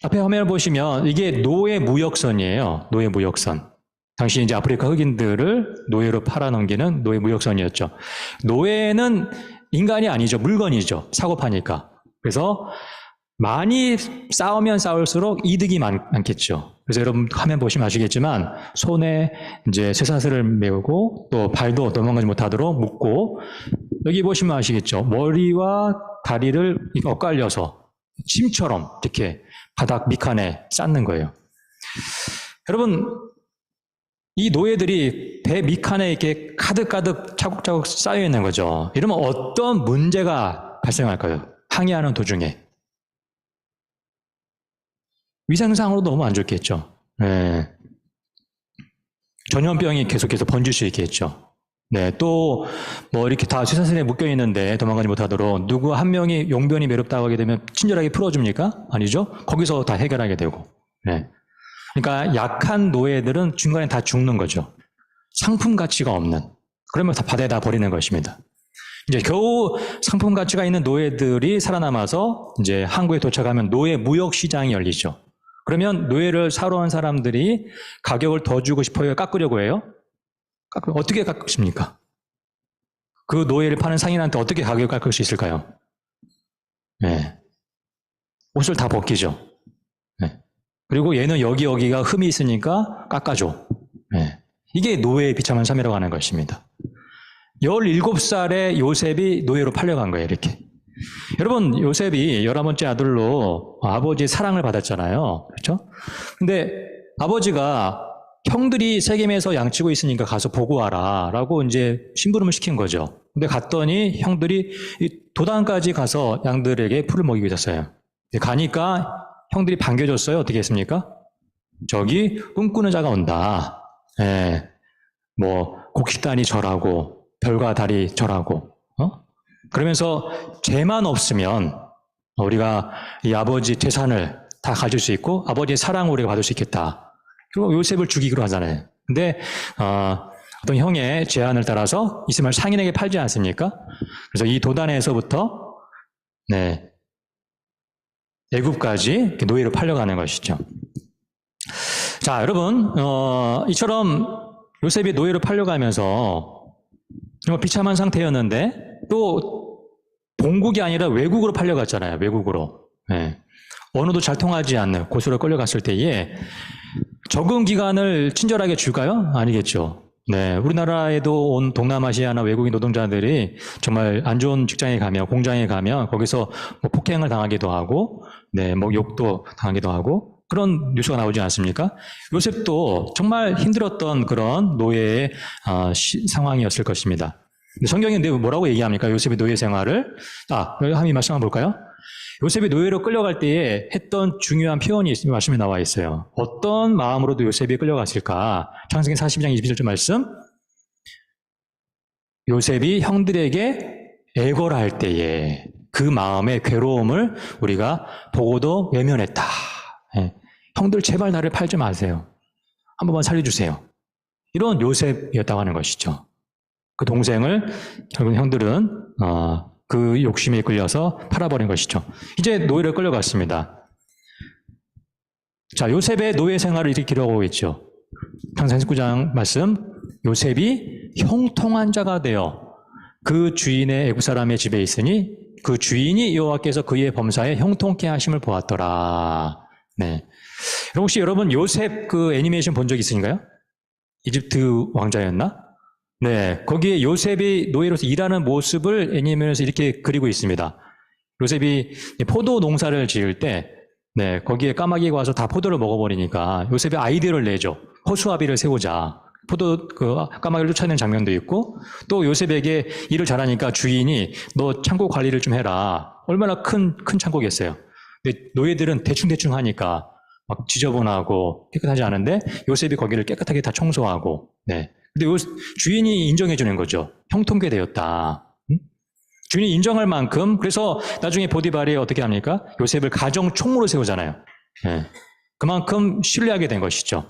앞에 화면을 보시면 이게 노예 무역선이에요. 노예 무역선. 당시 이제 아프리카 흑인들을 노예로 팔아넘기는 노예 무역선이었죠. 노예는 인간이 아니죠. 물건이죠. 사고 파니까. 그래서 많이 싸우면 싸울수록 이득이 많겠죠. 그래서 여러분 화면 보시면 아시겠지만 손에 이제 쇠사슬을 메우고 또 발도 도망가지 못하도록 묶고 여기 보시면 아시겠죠. 머리와 다리를 엇갈려서 침처럼 이렇게 바닥 밑칸에 쌓는 거예요. 여러분 이 노예들이 배 밑칸에 이렇게 가득가득 차곡차곡 쌓여 있는 거죠. 이러면 어떤 문제가 발생할까요? 항해하는 도중에. 위생상으로도 너무 안 좋겠죠. 네. 전염병이 계속해서 번질 수 있겠죠. 네, 또 뭐 이렇게 다 쇠사슬에 묶여 있는데 도망가지 못하도록 누구 한 명이 용변이 매렵다고 하게 되면 친절하게 풀어줍니까? 아니죠. 거기서 다 해결하게 되고. 네. 그러니까 약한 노예들은 중간에 다 죽는 거죠. 상품 가치가 없는. 그러면 다 바다에다 버리는 것입니다. 이제 겨우 상품 가치가 있는 노예들이 살아남아서 이제 항구에 도착하면 노예 무역 시장이 열리죠. 그러면 노예를 사러 온 사람들이 가격을 더 주고 싶어요? 깎으려고 해요? 어떻게 깎으십니까? 그 노예를 파는 상인한테 어떻게 가격을 깎을 수 있을까요? 네. 옷을 다 벗기죠. 네. 그리고 얘는 여기가 흠이 있으니까 깎아줘. 네. 이게 노예의 비참한 삶이라고 하는 것입니다. 17살의 요셉이 노예로 팔려간 거예요, 이렇게. 여러분, 요셉이 11번째 아들로 아버지의 사랑을 받았잖아요. 그렇죠? 근데 아버지가 형들이 세겜에서 양치고 있으니까 가서 보고 와라 라고 이제 심부름을 시킨 거죠. 근데 갔더니 형들이 도단까지 가서 양들에게 풀을 먹이고 있었어요. 가니까 형들이 반겨줬어요. 어떻게 했습니까? 저기 꿈꾸는 자가 온다. 예. 뭐 곡식단이 절하고 별과 달이 절하고 그러면서 죄만 없으면 우리가 이 아버지 재산을 다 가질 수 있고 아버지의 사랑을 우리가 받을 수 있겠다. 그리고 요셉을 죽이기로 하잖아요. 근데 어떤 형의 제안을 따라서 이스마엘 상인에게 팔지 않습니까? 그래서 이 도단에서부터 네, 애굽까지 노예로 팔려가는 것이죠. 자, 여러분 이처럼 요셉이 노예로 팔려가면서 정말 비참한 상태였는데 또 본국이 아니라 외국으로 팔려갔잖아요. 외국으로. 네. 언어도 잘 통하지 않는 곳으로 끌려갔을 때에 적응 기간을 친절하게 줄까요? 아니겠죠. 네, 우리나라에도 온 동남아시아나 외국인 노동자들이 정말 안 좋은 직장에 가면, 공장에 가면 거기서 뭐 폭행을 당하기도 하고, 네, 뭐 욕도 당하기도 하고, 그런 뉴스가 나오지 않습니까? 요셉도 정말 힘들었던 그런 노예의 상황이었을 것입니다. 성경이 근데 뭐라고 얘기합니까? 요셉의 노예 생활을. 한번 말씀 한번 볼까요? 요셉이 노예로 끌려갈 때에 했던 중요한 표현이 말씀에 나와 있어요. 어떤 마음으로도 요셉이 끌려갔을까? 창세기 42장 22절 말씀. 요셉이 형들에게 애걸을 할 때에 그 마음의 괴로움을 우리가 보고도 외면했다. 예. 형들 제발 나를 팔지 마세요. 한 번만 살려주세요. 이런 요셉이었다고 하는 것이죠. 그 동생을 결국 형들은 그 욕심에 끌려서 팔아버린 것이죠. 이제 노예로 끌려갔습니다. 자, 요셉의 노예 생활을 이렇게 기록하고 있죠. 창세기 19장 말씀, 요셉이 형통한 자가 되어 그 주인의 애굽 사람의 집에 있으니 그 주인이 여호와께서 그의 범사에 형통케 하심을 보았더라. 네. 혹시 여러분 요셉 그 애니메이션 본 적 있으신가요? 이집트 왕자였나? 네, 거기에 요셉이 노예로서 일하는 모습을 애니메이션에서 이렇게 그리고 있습니다. 요셉이 포도 농사를 지을 때, 네, 거기에 까마귀가 와서 다 포도를 먹어버리니까 요셉이 아이디어를 내죠. 호수아비를 세우자. 까마귀를 쫓아내는 장면도 있고, 또 요셉에게 일을 잘하니까 주인이 너 창고 관리를 좀 해라. 얼마나 큰 창고겠어요. 근데 노예들은 대충대충 하니까 막 지저분하고 깨끗하지 않은데 요셉이 거기를 깨끗하게 다 청소하고, 네. 근데 주인이 인정해 주는 거죠. 형통케 되었다. 주인이 인정할 만큼, 그래서 나중에 보디발이 어떻게 합니까? 요셉을 가정 총무로 세우잖아요. 네. 그만큼 신뢰하게 된 것이죠.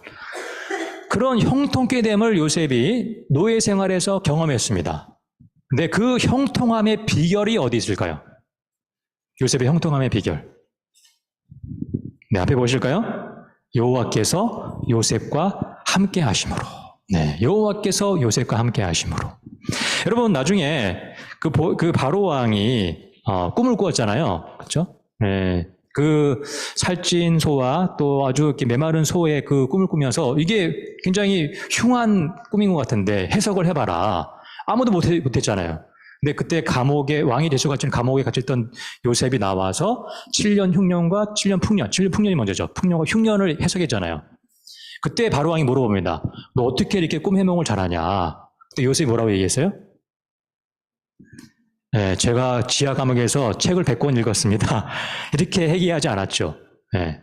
그런 형통케 됨을 요셉이 노예 생활에서 경험했습니다. 근데 그 형통함의 비결이 어디 있을까요? 요셉의 형통함의 비결. 네, 앞에 보실까요? 여호와께서 요셉과 함께 하심으로. 네, 여호와께서 요셉과 함께 하심으로. 여러분 나중에 그 바로 왕이 꿈을 꾸었잖아요, 그렇죠? 네, 그 살찐 소와 또 아주 이렇게 메마른 소의 그 꿈을 꾸면서 이게 굉장히 흉한 꿈인 것 같은데 해석을 해봐라. 아무도 못했잖아요. 근데 그때 왕이 대수 갇힌 감옥에 갇혔던 요셉이 나와서 7년 흉년과 7년 풍년, 7년 풍년이 먼저죠. 풍년과 흉년을 해석했잖아요. 그때 바로 왕이 물어봅니다. 너 어떻게 이렇게 꿈 해몽을 잘하냐? 그때 요셉이 뭐라고 얘기했어요? 네, 제가 지하 감옥에서 책을 100권 읽었습니다. 이렇게 얘기하지 않았죠. 네,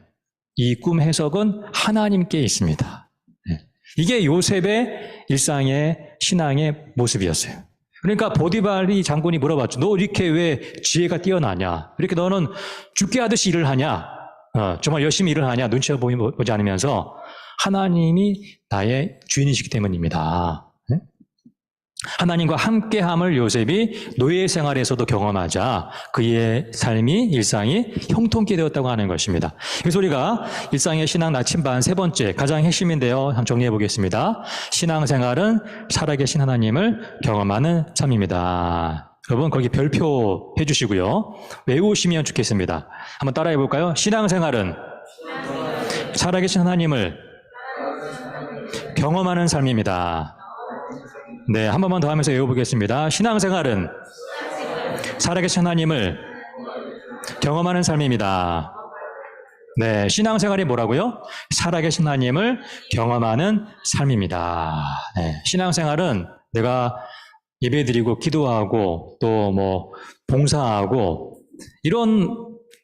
이 꿈 해석은 하나님께 있습니다. 네, 이게 요셉의 일상의 신앙의 모습이었어요. 그러니까 보디발이 장군이 물어봤죠. 너 이렇게 왜 지혜가 뛰어나냐? 이렇게 너는 죽게 하듯이 일을 하냐? 정말 열심히 일을 하냐? 눈치를 보지 않으면서 하나님이 나의 주인이시기 때문입니다. 네? 하나님과 함께함을 요셉이 노예 생활에서도 경험하자 그의 삶이 일상이 형통케 되었다고 하는 것입니다. 그래서 우리가 일상의 신앙 나침반 세 번째 가장 핵심인데요. 한번 정리해 보겠습니다. 신앙생활은 살아계신 하나님을 경험하는 삶입니다. 여러분 거기 별표 해주시고요. 외우시면 좋겠습니다. 한번 따라해 볼까요? 신앙생활은 살아계신 하나님을 경험하는 삶입니다. 네, 한 번만 더 하면서 외워보겠습니다. 신앙생활은 살아계신 하나님을 경험하는 삶입니다. 네, 신앙생활이 뭐라고요? 살아계신 하나님을 경험하는 삶입니다. 네, 신앙생활은 내가 예배드리고 기도하고 또 뭐 봉사하고 이런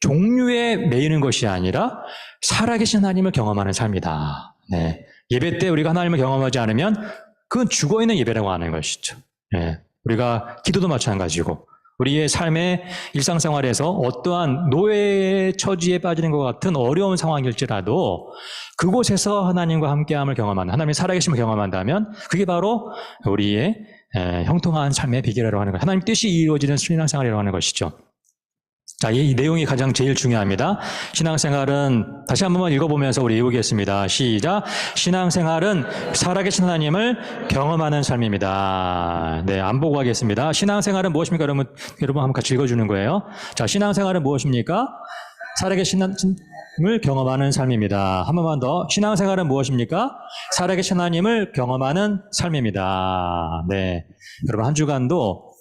종류에 매이는 것이 아니라 살아계신 하나님을 경험하는 삶이다. 네, 예배 때 우리가 하나님을 경험하지 않으면 그건 죽어있는 예배라고 하는 것이죠. 네, 우리가 기도도 마찬가지고 우리의 삶의 일상생활에서 어떠한 노예 처지에 빠지는 것 같은 어려운 상황일지라도 그곳에서 하나님과 함께함을 경험하는, 하나님의 살아계심을 경험한다면 그게 바로 우리의 형통한 삶의 비결이라고 하는 것, 하나님 뜻이 이루어지는 신앙생활이라고 하는 것이죠. 자, 이 내용이 가장 제일 중요합니다. 신앙생활은 다시 한 번만 읽어보면서 우리 외우겠습니다. 시작. 신앙생활은 살아계신 하나님을 경험하는 삶입니다. 네, 안 보고 하겠습니다. 신앙생활은 무엇입니까? 여러분 한번 같이 읽어주는 거예요. 자, 신앙생활은 무엇입니까? 살아계신 하나님을 경험하는 삶입니다. 한 번만 더. 신앙생활은 무엇입니까? 살아계신 하나님을 경험하는 삶입니다. 네. 여러분, 한 주간도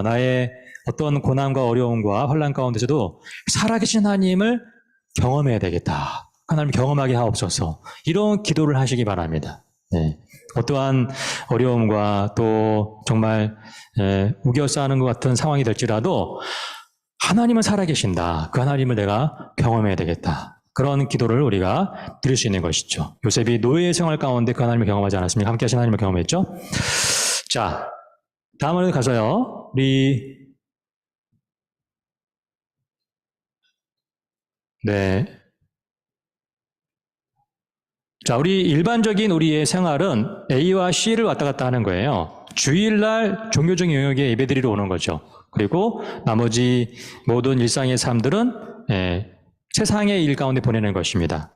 나의 어떤 고난과 어려움과 환난 가운데서도 살아계신 하나님을 경험해야 되겠다. 하나님을 경험하게 하옵소서. 이런 기도를 하시기 바랍니다. 네. 어떠한 어려움과 또 정말 우겨 싸는 것 같은 상황이 될지라도 하나님은 살아계신다. 그 하나님을 내가 경험해야 되겠다. 그런 기도를 우리가 드릴 수 있는 것이죠. 요셉이 노예 생활 가운데 그 하나님을 경험하지 않았습니까? 함께 하신 하나님을 경험했죠? 자, 다음으로 가서요. 자, 우리 일반적인 우리의 생활은 A와 C를 왔다 갔다 하는 거예요. 주일날 종교적인 영역에 예배드리러 오는 거죠. 그리고 나머지 모든 일상의 삶들은 세상의 일 가운데 보내는 것입니다.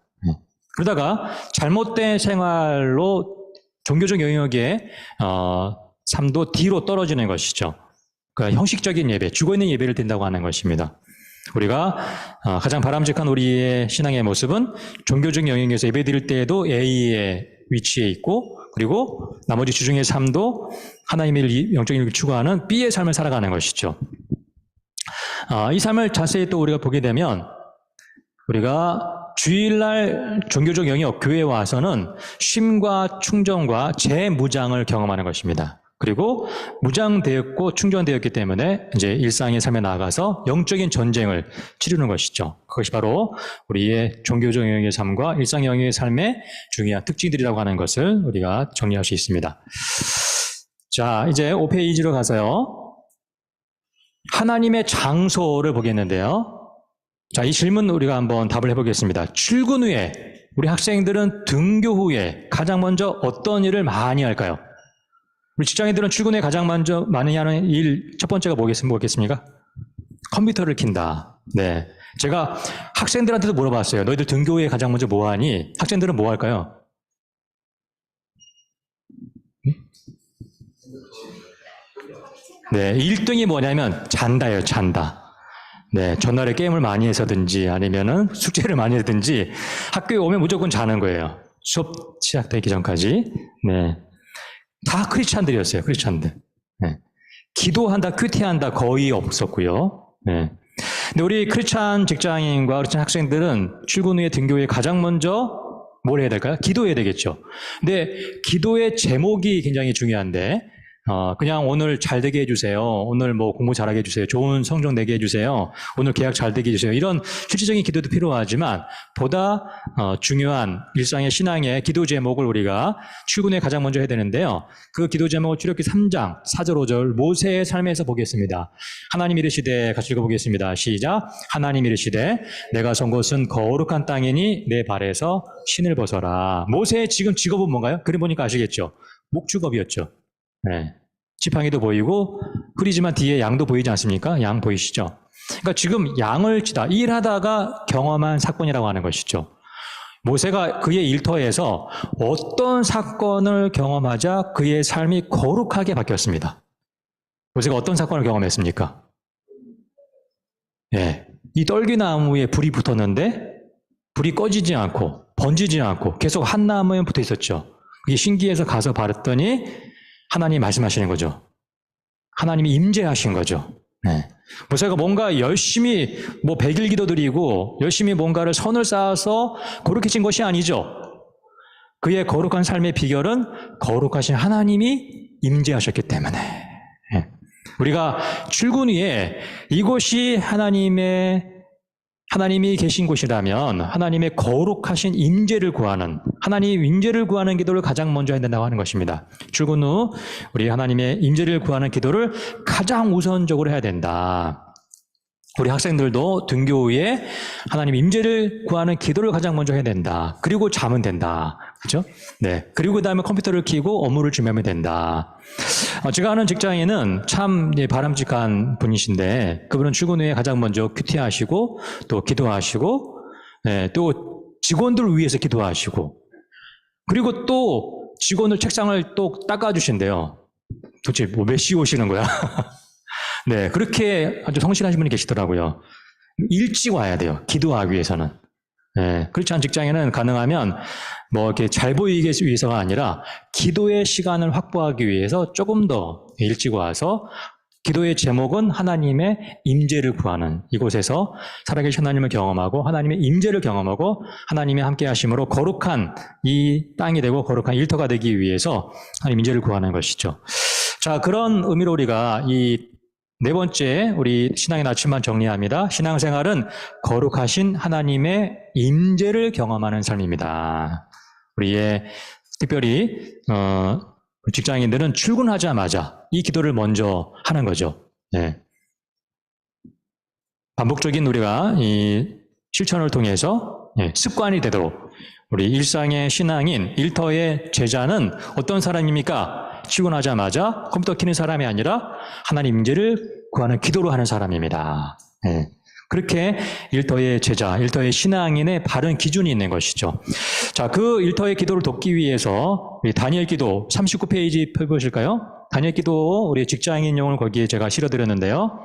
그러다가 잘못된 생활로 종교적 영역의 삶도 뒤로 떨어지는 것이죠. 그러니까 형식적인 예배, 죽어있는 예배를 드린다고 하는 것입니다. 우리가 가장 바람직한 우리의 신앙의 모습은 종교적 영역에서 예배 드릴 때에도 A의 위치에 있고, 그리고 나머지 주중의 삶도 하나님의 영적인 일을 추구하는 B의 삶을 살아가는 것이죠. 이 삶을 자세히 또 우리가 보게 되면 우리가 주일날 종교적 영역 교회에 와서는 쉼과 충전과 재무장을 경험하는 것입니다. 그리고 무장되었고 충전되었기 때문에 이제 일상의 삶에 나아가서 영적인 전쟁을 치르는 것이죠. 그것이 바로 우리의 종교적 영역의 삶과 일상 영역의 삶의 중요한 특징들이라고 하는 것을 우리가 정리할 수 있습니다. 자, 이제 5페이지로 가서요. 하나님의 장소를 보겠는데요. 자, 이 질문 우리가 한번 답을 해보겠습니다. 출근 후에 우리 학생들은 등교 후에 가장 먼저 어떤 일을 많이 할까요? 우리 직장인들은 출근 후에 가장 먼저 많이 하는 일 첫 번째가 뭐겠습니까? 컴퓨터를 킨다. 네, 제가 학생들한테도 물어봤어요. 너희들 등교 후에 가장 먼저 뭐 하니? 학생들은 뭐 할까요? 네, 1등이 뭐냐면 잔다예요, 잔다. 네, 전날에 게임을 많이 해서든지 아니면은 숙제를 많이 하든지 학교에 오면 무조건 자는 거예요. 수업 시작되기 전까지. 네. 다 크리스찬들이었어요, 크리스찬들. 네. 기도한다, 큐티한다 거의 없었고요. 네. 근데 우리 크리스찬 직장인과 크리스찬 학생들은 출근 후에 등교 후에 가장 먼저 뭘 해야 될까요? 기도해야 되겠죠. 근데 기도의 제목이 굉장히 중요한데, 그냥 오늘 잘 되게 해주세요. 오늘 뭐 공부 잘하게 해주세요. 좋은 성적 내게 해주세요. 오늘 계약 잘 되게 해주세요. 이런 실질적인 기도도 필요하지만 보다 중요한 일상의 신앙의 기도 제목을 우리가 출근에 가장 먼저 해야 되는데요. 그 기도 제목을 출애굽기 3장 4절 5절 모세의 삶에서 보겠습니다. 하나님 이르시되, 같이 읽어보겠습니다. 시작. 하나님 이르시되 내가 선 곳은 거룩한 땅이니 내 발에서 신을 벗어라. 모세의 지금 직업은 뭔가요? 그림 보니까 아시겠죠? 목축업이었죠. 네. 지팡이도 보이고 흐리지만 뒤에 양도 보이지 않습니까? 양 보이시죠? 그러니까 지금 양을 치다 일하다가 경험한 사건이라고 하는 것이죠. 모세가 그의 일터에서 어떤 사건을 경험하자 그의 삶이 거룩하게 바뀌었습니다. 모세가 어떤 사건을 경험했습니까? 예, 이 떨기나무에 불이 붙었는데 불이 꺼지지 않고 번지지 않고 계속 한 나무에 붙어 있었죠. 이게 신기해서 가서 봤더니 하나님이 말씀하시는 거죠. 하나님이 임재하신 거죠. 네. 모세가 뭔가 열심히 100일 기도드리고 열심히 뭔가를 선을 쌓아서 거룩해진 것이 아니죠. 그의 거룩한 삶의 비결은 거룩하신 하나님이 임재하셨기 때문에. 네. 우리가 출근 후에 이곳이 하나님이 계신 곳이라면 하나님의 거룩하신 임재를 구하는, 하나님의 임재를 구하는 기도를 가장 먼저 해야 된다고 하는 것입니다. 출근 후 우리 하나님의 임재를 구하는 기도를 가장 우선적으로 해야 된다. 우리 학생들도 등교 후에 하나님 임재를 구하는 기도를 가장 먼저 해야 된다. 그리고 자면 된다. 그렇죠? 네. 그리고 그다음에 컴퓨터를 켜고 업무를 준비하면 된다. 제가 아는 직장인은 참 바람직한 분이신데 그분은 출근 후에 가장 먼저 큐티하시고 또 기도하시고, 네, 또 직원들을 위해서 기도하시고, 그리고 또 직원들 책상을 또 닦아주신대요. 도대체 몇 시에 오시는 거야? 네, 그렇게 아주 성실하신 분이 계시더라고요. 일찍 와야 돼요. 기도하기 위해서는. 예, 그렇지 않은 직장에는 가능하면 뭐 이렇게 잘 보이기 위해서가 아니라 기도의 시간을 확보하기 위해서 조금 더 일찍 와서 기도의 제목은 하나님의 임재를 구하는, 이곳에서 살아계신 하나님을 경험하고 하나님의 임재를 경험하고 하나님의 함께 하심으로 거룩한 이 땅이 되고 거룩한 일터가 되기 위해서 하나님 임재를 구하는 것이죠. 자, 그런 의미로 우리가 이 네 번째 우리 신앙의 나침반 정리합니다. 신앙생활은 거룩하신 하나님의 임재를 경험하는 삶입니다. 우리의 특별히 직장인들은 출근하자마자 이 기도를 먼저 하는 거죠. 네. 반복적인 우리가 이 실천을 통해서 습관이 되도록 우리 일상의 신앙인 일터의 제자는 어떤 사람입니까? 출근하자마자 컴퓨터 켜는 사람이 아니라 하나님 임재를 구하는 기도로 하는 사람입니다. 네. 그렇게 일터의 제자, 일터의 신앙인의 바른 기준이 있는 것이죠. 자, 그 일터의 기도를 돕기 위해서 우리 다니엘 기도 39페이지 펴보실까요? 다니엘 기도 우리 직장인용을 거기에 제가 실어드렸는데요.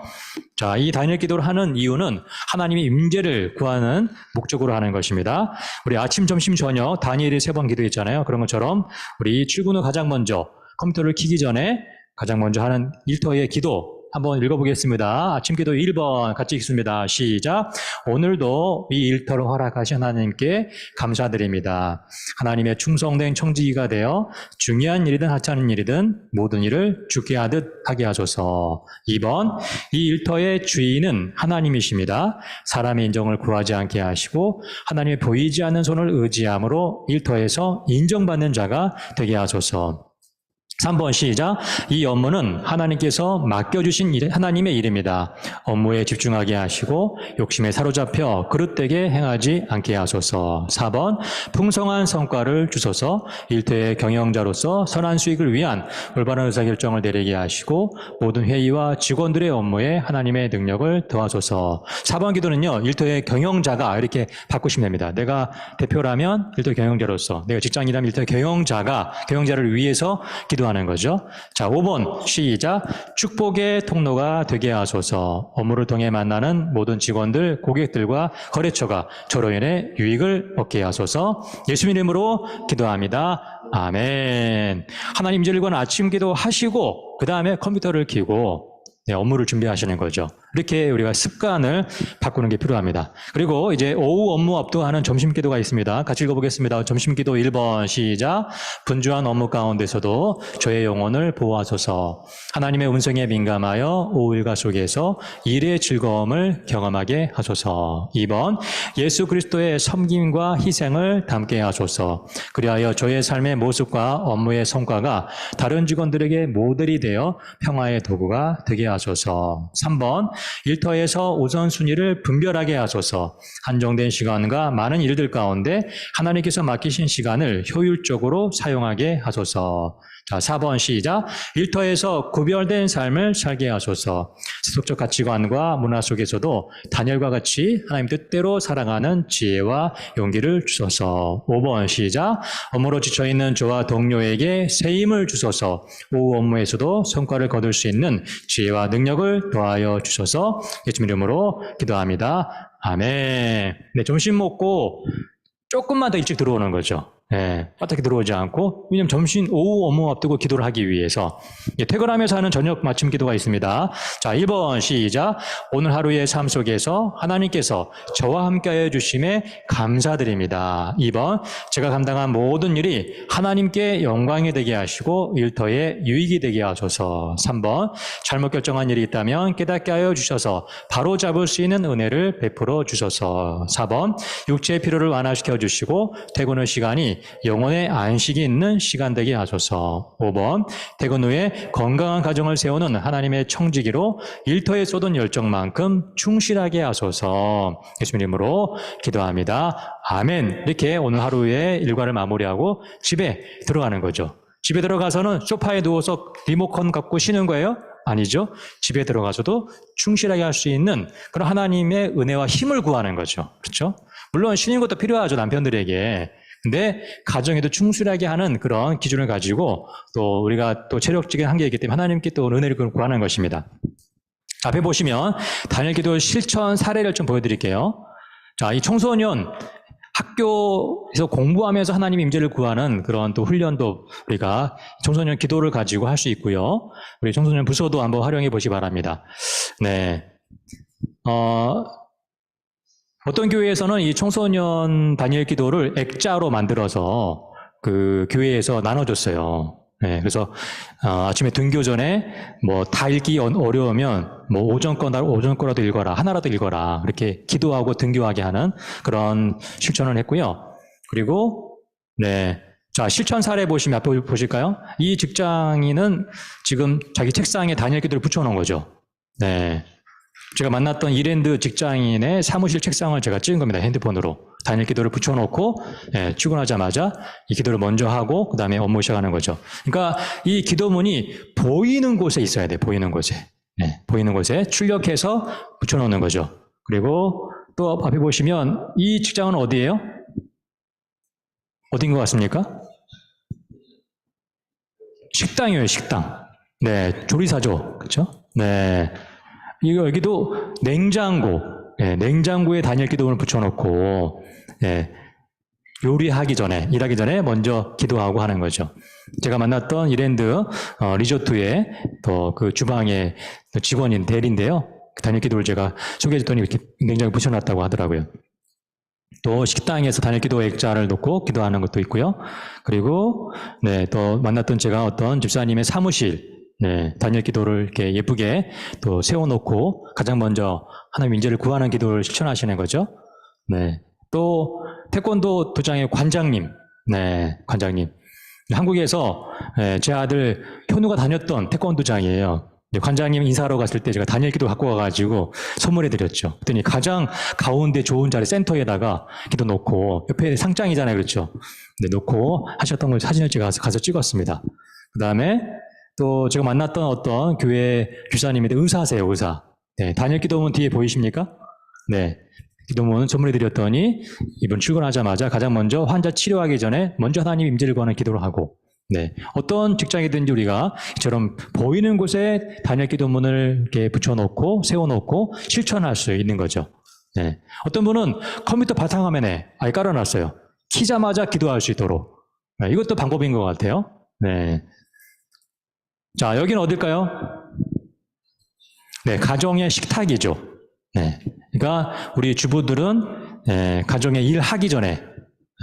자, 이 다니엘 기도를 하는 이유는 하나님의 임재를 구하는 목적으로 하는 것입니다. 우리 아침, 점심, 저녁 다니엘이 3번 기도했잖아요. 그런 것처럼 우리 출근 후 가장 먼저 컴퓨터를 켜기 전에 가장 먼저 하는 일터의 기도 한번 읽어보겠습니다. 아침 기도 1번 같이 읽습니다. 시작. 오늘도 이 일터를 허락하신 하나님께 감사드립니다. 하나님의 충성된 청지기가 되어 중요한 일이든 하찮은 일이든 모든 일을 주께 하듯 하게 하소서. 2번. 이 일터의 주인은 하나님이십니다. 사람의 인정을 구하지 않게 하시고 하나님의 보이지 않는 손을 의지함으로 일터에서 인정받는 자가 되게 하소서. 3번 시작. 이 업무는 하나님께서 맡겨주신 하나님의 일입니다. 업무에 집중하게 하시고 욕심에 사로잡혀 그릇되게 행하지 않게 하소서. 4번 풍성한 성과를 주소서. 일터의 경영자로서 선한 수익을 위한 올바른 의사결정을 내리게 하시고 모든 회의와 직원들의 업무에 하나님의 능력을 더하소서. 4번 기도는요. 일터의 경영자가 이렇게 바꾸시면 됩니다. 내가 대표라면 일터 경영자로서, 내가 직장이라면 일터 경영자를 위해서 기도하는 거죠. 자, 5번 시작. 축복의 통로가 되게 하소서. 업무를 통해 만나는 모든 직원들, 고객들과 거래처가 저로 인해 유익을 얻게 하소서. 예수님 이름으로 기도합니다. 아멘. 하나님 임재를 구하는 아침 기도 하시고 그 다음에 컴퓨터를 켜고 업무를 준비하시는 거죠. 이렇게 우리가 습관을 바꾸는 게 필요합니다. 그리고 이제 오후 업무 압도하는 점심 기도가 있습니다. 같이 읽어보겠습니다. 점심 기도 1번 시작. 분주한 업무 가운데서도 저의 영혼을 보호하소서. 하나님의 음성에 민감하여 오후 일과 속에서 일의 즐거움을 경험하게 하소서. 2번 예수 그리스도의 섬김과 희생을 담게 하소서. 그리하여 저의 삶의 모습과 업무의 성과가 다른 직원들에게 모델이 되어 평화의 도구가 되게 하소서. 3번 일터에서 우선순위를 분별하게 하소서. 한정된 시간과 많은 일들 가운데 하나님께서 맡기신 시간을 효율적으로 사용하게 하소서. 자, 4번 시작. 일터에서 구별된 삶을 살게 하소서. 세속적 가치관과 문화 속에서도 다니엘과 같이 하나님 뜻대로 살아가는 지혜와 용기를 주소서. 5번 시작. 업무로 지쳐있는 저와 동료에게 새 힘을 주소서. 오후 업무에서도 성과를 거둘 수 있는 지혜와 능력을 더하여 주소서. 예수님 이름으로 기도합니다. 아멘. 네, 점심 먹고 조금만 더 일찍 들어오는 거죠. 빠르게 들어오지 않고, 왜냐면 오후 업무 앞두고 기도를 하기 위해서. 퇴근하면서 하는 저녁 마침 기도가 있습니다. 자, 1번 시작. 오늘 하루의 삶 속에서 하나님께서 저와 함께하여 주심에 감사드립니다. 2번 제가 감당한 모든 일이 하나님께 영광이 되게 하시고 일터에 유익이 되게 하소서. 3번 잘못 결정한 일이 있다면 깨닫게 하여 주셔서 바로 잡을 수 있는 은혜를 베풀어 주소서. 4번 육체의 피로를 완화시켜 주시고 퇴근 후 시간이 영혼의 안식이 있는 시간 되게 하소서. 5번 퇴근 후에 건강한 가정을 세우는 하나님의 청지기로 일터에 쏟은 열정만큼 충실하게 하소서. 예수님 이름으로 기도합니다. 아멘. 이렇게 오늘 하루의 일과를 마무리하고 집에 들어가는 거죠. 집에 들어가서는 소파에 누워서 리모컨 갖고 쉬는 거예요? 아니죠. 집에 들어가서도 충실하게 할 수 있는 그런 하나님의 은혜와 힘을 구하는 거죠. 그렇죠? 물론 쉬는 것도 필요하죠, 남편들에게. 근데 가정에도 충실하게 하는 그런 기준을 가지고 또 우리가 또 체력적인 한계이기 때문에 하나님께 또 은혜를 구하는 것입니다. 앞에 보시면 다니엘 기도 실천 사례를 좀 보여드릴게요. 자, 이 청소년 학교에서 공부하면서 하나님의 임재를 구하는 그런 또 훈련도 우리가 청소년 기도를 가지고 할 수 있고요. 우리 청소년 부서도 한번 활용해 보시기 바랍니다. 네. 어떤 교회에서는 이 청소년 다니엘 기도를 액자로 만들어서 그 교회에서 나눠줬어요. 네, 그래서 아침에 등교 전에 뭐 다 읽기 어려우면 뭐 오전 거라도 읽어라, 하나라도 읽어라, 이렇게 기도하고 등교하게 하는 그런 실천을 했고요. 그리고 네, 자 실천 사례 보시면 앞에 보실까요? 이 직장인은 지금 자기 책상에 다니엘 기도를 붙여놓은 거죠. 네, 제가 만났던 이랜드 직장인의 사무실 책상을 제가 찍은 겁니다. 핸드폰으로. 다니엘 기도를 붙여놓고 출근하자마자 이 기도를 먼저 하고 그 다음에 업무 시작하는 거죠. 그러니까 이 기도문이 보이는 곳에 있어야 돼요. 보이는 곳에. 보이는 곳에 출력해서 붙여놓는 거죠. 그리고 또 앞에 보시면 이 직장은 어디예요? 어딘 것 같습니까? 식당이에요. 식당. 네, 조리사죠. 그렇죠? 네. 여기도 냉장고, 냉장고에 다니엘 기도문을 붙여놓고, 요리하기 전에, 일하기 전에 먼저 기도하고 하는 거죠. 제가 만났던 이랜드 리조트의 또 그 주방의 직원인 대리인데요. 다니엘 기도를 제가 소개해줬더니 이렇게 냉장고에 붙여놨다고 하더라고요. 또 식당에서 다니엘 기도 액자를 놓고 기도하는 것도 있고요. 그리고, 또 만났던 제가 어떤 집사님의 사무실, 다니엘 기도를 이렇게 예쁘게 또 세워놓고 가장 먼저 하나님 인재를 구하는 기도를 실천하시는 거죠. 또 태권도 도장의 관장님, 관장님. 한국에서 제 아들 현우가 다녔던 태권도장이에요. 관장님 인사하러 갔을 때 제가 다니엘 기도 갖고 와가지고 선물해 드렸죠. 그랬더니 가장 가운데 좋은 자리 센터에다가 기도 놓고 옆에 상장이잖아요, 그렇죠? 놓고 하셨던 걸 사진을 제가 가서 찍었습니다. 그 다음에 또 제가 만났던 어떤 교회 교사님인데 의사세요, 의사. 다니엘 기도문 뒤에 보이십니까? 기도문 선물해 드렸더니 이번 출근하자마자 가장 먼저 환자 치료하기 전에 먼저 하나님 임재를 구하는 기도를 하고, 어떤 직장이든지 우리가 이처럼 보이는 곳에 다니엘 기도문을 이렇게 붙여놓고 세워놓고 실천할 수 있는 거죠. 어떤 분은 컴퓨터 바탕화면에 아예 깔아놨어요. 키자마자 기도할 수 있도록. 이것도 방법인 것 같아요. 자, 여기는 어딜까요? 가정의 식탁이죠. 그러니까 우리 주부들은 가정의 일 하기 전에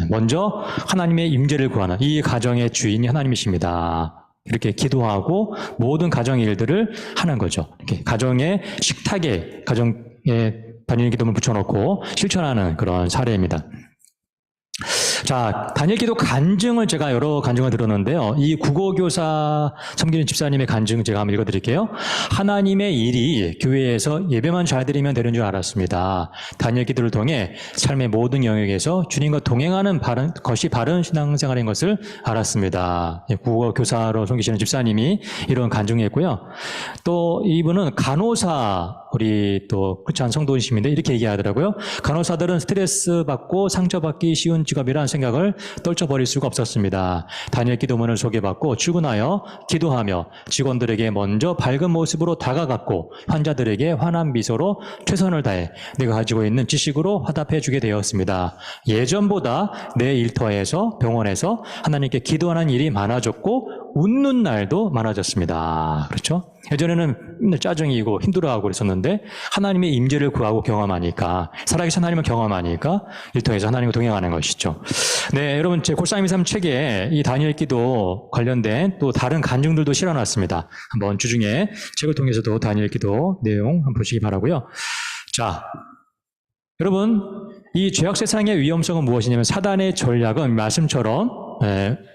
먼저 하나님의 임재를 구하는 이 가정의 주인이 하나님이십니다. 이렇게 기도하고 모든 가정의 일들을 하는 거죠. 이렇게 가정의 식탁에 가정에 다니엘 기도문을 붙여놓고 실천하는 그런 사례입니다. 자, 다니엘 기도 간증을 제가 여러 간증을 들었는데요. 이 국어교사 섬기는 집사님의 간증 제가 한번 읽어드릴게요. 하나님의 일이 교회에서 예배만 잘 드리면 되는 줄 알았습니다. 다니엘 기도를 통해 삶의 모든 영역에서 주님과 동행하는 것이 바른 신앙생활인 것을 알았습니다. 국어교사로 섬기시는 집사님이 이런 간증했고요. 또 이분은 간호사, 우리 또 크리스찬 성도이십니다. 이렇게 얘기하더라고요. 간호사들은 스트레스 받고 상처받기 쉬운 직업이라는 생각을 떨쳐버릴 수가 없었습니다. 다니엘 기도문을 소개받고 출근하여 기도하며 직원들에게 먼저 밝은 모습으로 다가갔고 환자들에게 환한 미소로 최선을 다해 내가 가지고 있는 지식으로 화답해 주게 되었습니다. 예전보다 내 일터에서 병원에서 하나님께 기도하는 일이 많아졌고 웃는 날도 많아졌습니다. 그렇죠? 예전에는 맨날 짜증이고 힘들어하고 그랬었는데 하나님의 임재를 구하고 경험하니까 살아계신 하나님을 경험하니까 일터에서 하나님과 동행하는 것이죠. 여러분 제 골상미 삶 책에 이 다니엘 기도 관련된 또 다른 간증들도 실어놨습니다. 한번 주중에 책을 통해서도 다니엘 기도 내용 한번 보시기 바라고요. 자, 여러분 이 죄악 세상의 위험성은 무엇이냐면 사단의 전략은 말씀처럼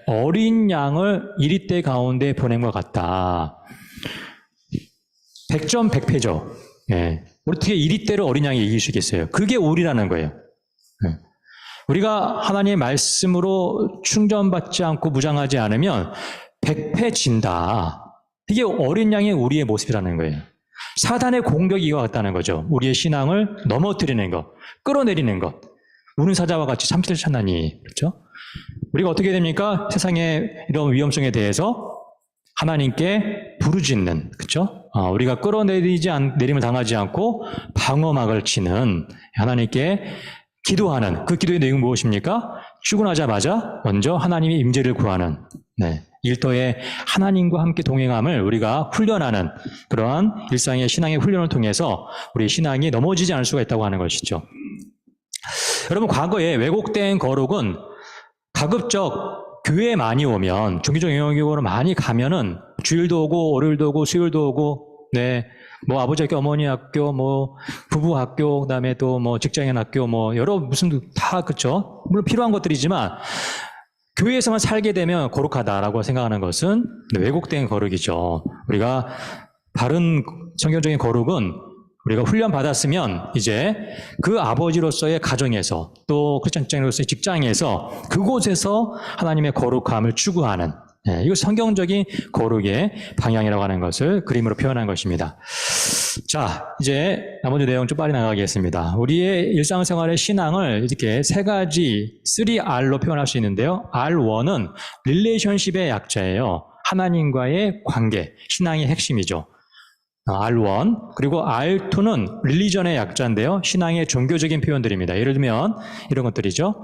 어린 양을 이리떼 가운데 보냄과 같다. 100점 100패죠. 어떻게 이리떼를 어린 양이 이길 수 있겠어요? 그게 우리라는 거예요. 우리가 하나님의 말씀으로 충전받지 않고 무장하지 않으면 100패 진다. 이게 어린 양의 우리의 모습이라는 거예요. 사단의 공격이 이와 같다는 거죠. 우리의 신앙을 넘어뜨리는 것, 끌어내리는 것. 우는 사자와 같이 참기를 찾나니. 그렇죠? 우리가 어떻게 됩니까? 세상의 이런 위험성에 대해서 하나님께 부르짖는, 그렇죠? 우리가 내림을 당하지 않고 방어막을 치는 하나님께 기도하는 그 기도의 내용은 무엇입니까? 출근하자마자 먼저 하나님의 임재를 구하는 일터에 하나님과 함께 동행함을 우리가 훈련하는 그러한 일상의 신앙의 훈련을 통해서 우리 신앙이 넘어지지 않을 수가 있다고 하는 것이죠. 여러분, 과거에 왜곡된 거룩은 가급적 교회에 많이 오면, 종교적 영역으로 많이 가면은 주일도 오고 월요일도 오고 수요일도 오고, 뭐 아버지 학교, 어머니 학교, 뭐 부부 학교, 그다음에 또 뭐 직장인 학교, 뭐 여러 무슨 다 그렇죠. 물론 필요한 것들이지만 교회에서만 살게 되면 거룩하다라고 생각하는 것은 왜곡된 거룩이죠. 우리가 바른 성경적인 거룩은 우리가 훈련 받았으면 이제 그 아버지로서의 가정에서 또 크리스천 직장인으로서의 직장에서 그곳에서 하나님의 거룩함을 추구하는 이거 성경적인 거룩의 방향이라고 하는 것을 그림으로 표현한 것입니다. 자, 이제 나머지 내용 좀 빨리 나가겠습니다. 우리의 일상생활의 신앙을 이렇게 세 가지 3R로 표현할 수 있는데요. R1은 릴레이션십의 약자예요. 하나님과의 관계, 신앙의 핵심이죠. R1, 그리고 R2는 릴리전의 약자인데요. 신앙의 종교적인 표현들입니다. 예를 들면 이런 것들이죠.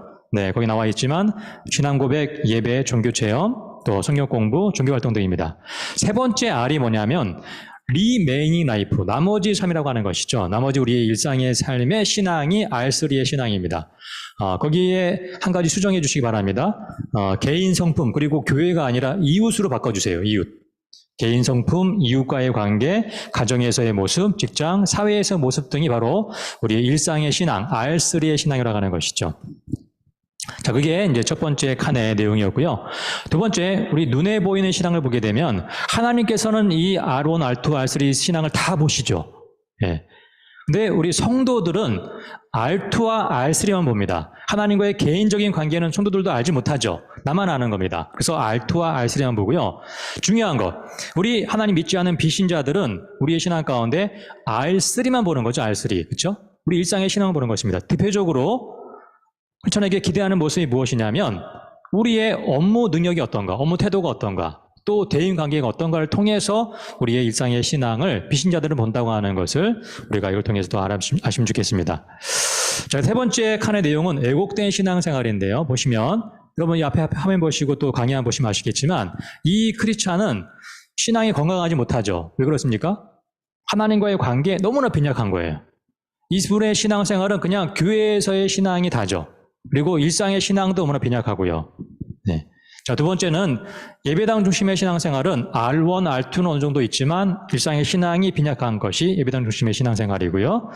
거기 나와 있지만 신앙 고백, 예배, 종교 체험, 또 성경 공부, 종교 활동 등입니다. 세 번째 R이 뭐냐면 리메이닝 라이프, 나머지 삶이라고 하는 것이죠. 나머지 우리의 일상의 삶의 신앙이 R3의 신앙입니다. 거기에 한 가지 수정해 주시기 바랍니다. 개인 성품, 그리고 교회가 아니라 이웃으로 바꿔주세요. 이웃. 개인 성품, 이웃과의 관계, 가정에서의 모습, 직장, 사회에서의 모습 등이 바로 우리의 일상의 신앙, R3의 신앙이라고 하는 것이죠. 자, 그게 이제 첫 번째 칸의 내용이었고요. 두 번째, 우리 눈에 보이는 신앙을 보게 되면 하나님께서는 이 R1, R2, R3 신앙을 다 보시죠. 근데 우리 성도들은 R2와 R3만 봅니다. 하나님과의 개인적인 관계는 성도들도 알지 못하죠. 나만 아는 겁니다. 그래서 R2와 R3만 보고요. 중요한 것, 우리 하나님 믿지 않은 비신자들은 우리의 신앙 가운데 R3만 보는 거죠. R3, 그렇죠? 우리 일상의 신앙을 보는 것입니다. 대표적으로 크리스천에게 기대하는 모습이 무엇이냐면 우리의 업무 능력이 어떤가, 업무 태도가 어떤가, 또 대인관계가 어떤가를 통해서 우리의 일상의 신앙을 비신자들은 본다고 하는 것을 우리가 이걸 통해서도 아시면 좋겠습니다. 자, 세 번째 칸의 내용은 왜곡된 신앙생활인데요. 보시면 여러분 이 앞에 화면 보시고 또 강의 보시면 아시겠지만 이 크리스찬은 신앙이 건강하지 못하죠. 왜 그렇습니까? 하나님과의 관계 너무나 빈약한 거예요. 이분의 신앙생활은 그냥 교회에서의 신앙이 다죠. 그리고 일상의 신앙도 너무나 빈약하고요. 자, 두 번째는 예배당 중심의 신앙생활은 R1, R2는 어느 정도 있지만 일상의 신앙이 빈약한 것이 예배당 중심의 신앙생활이고요.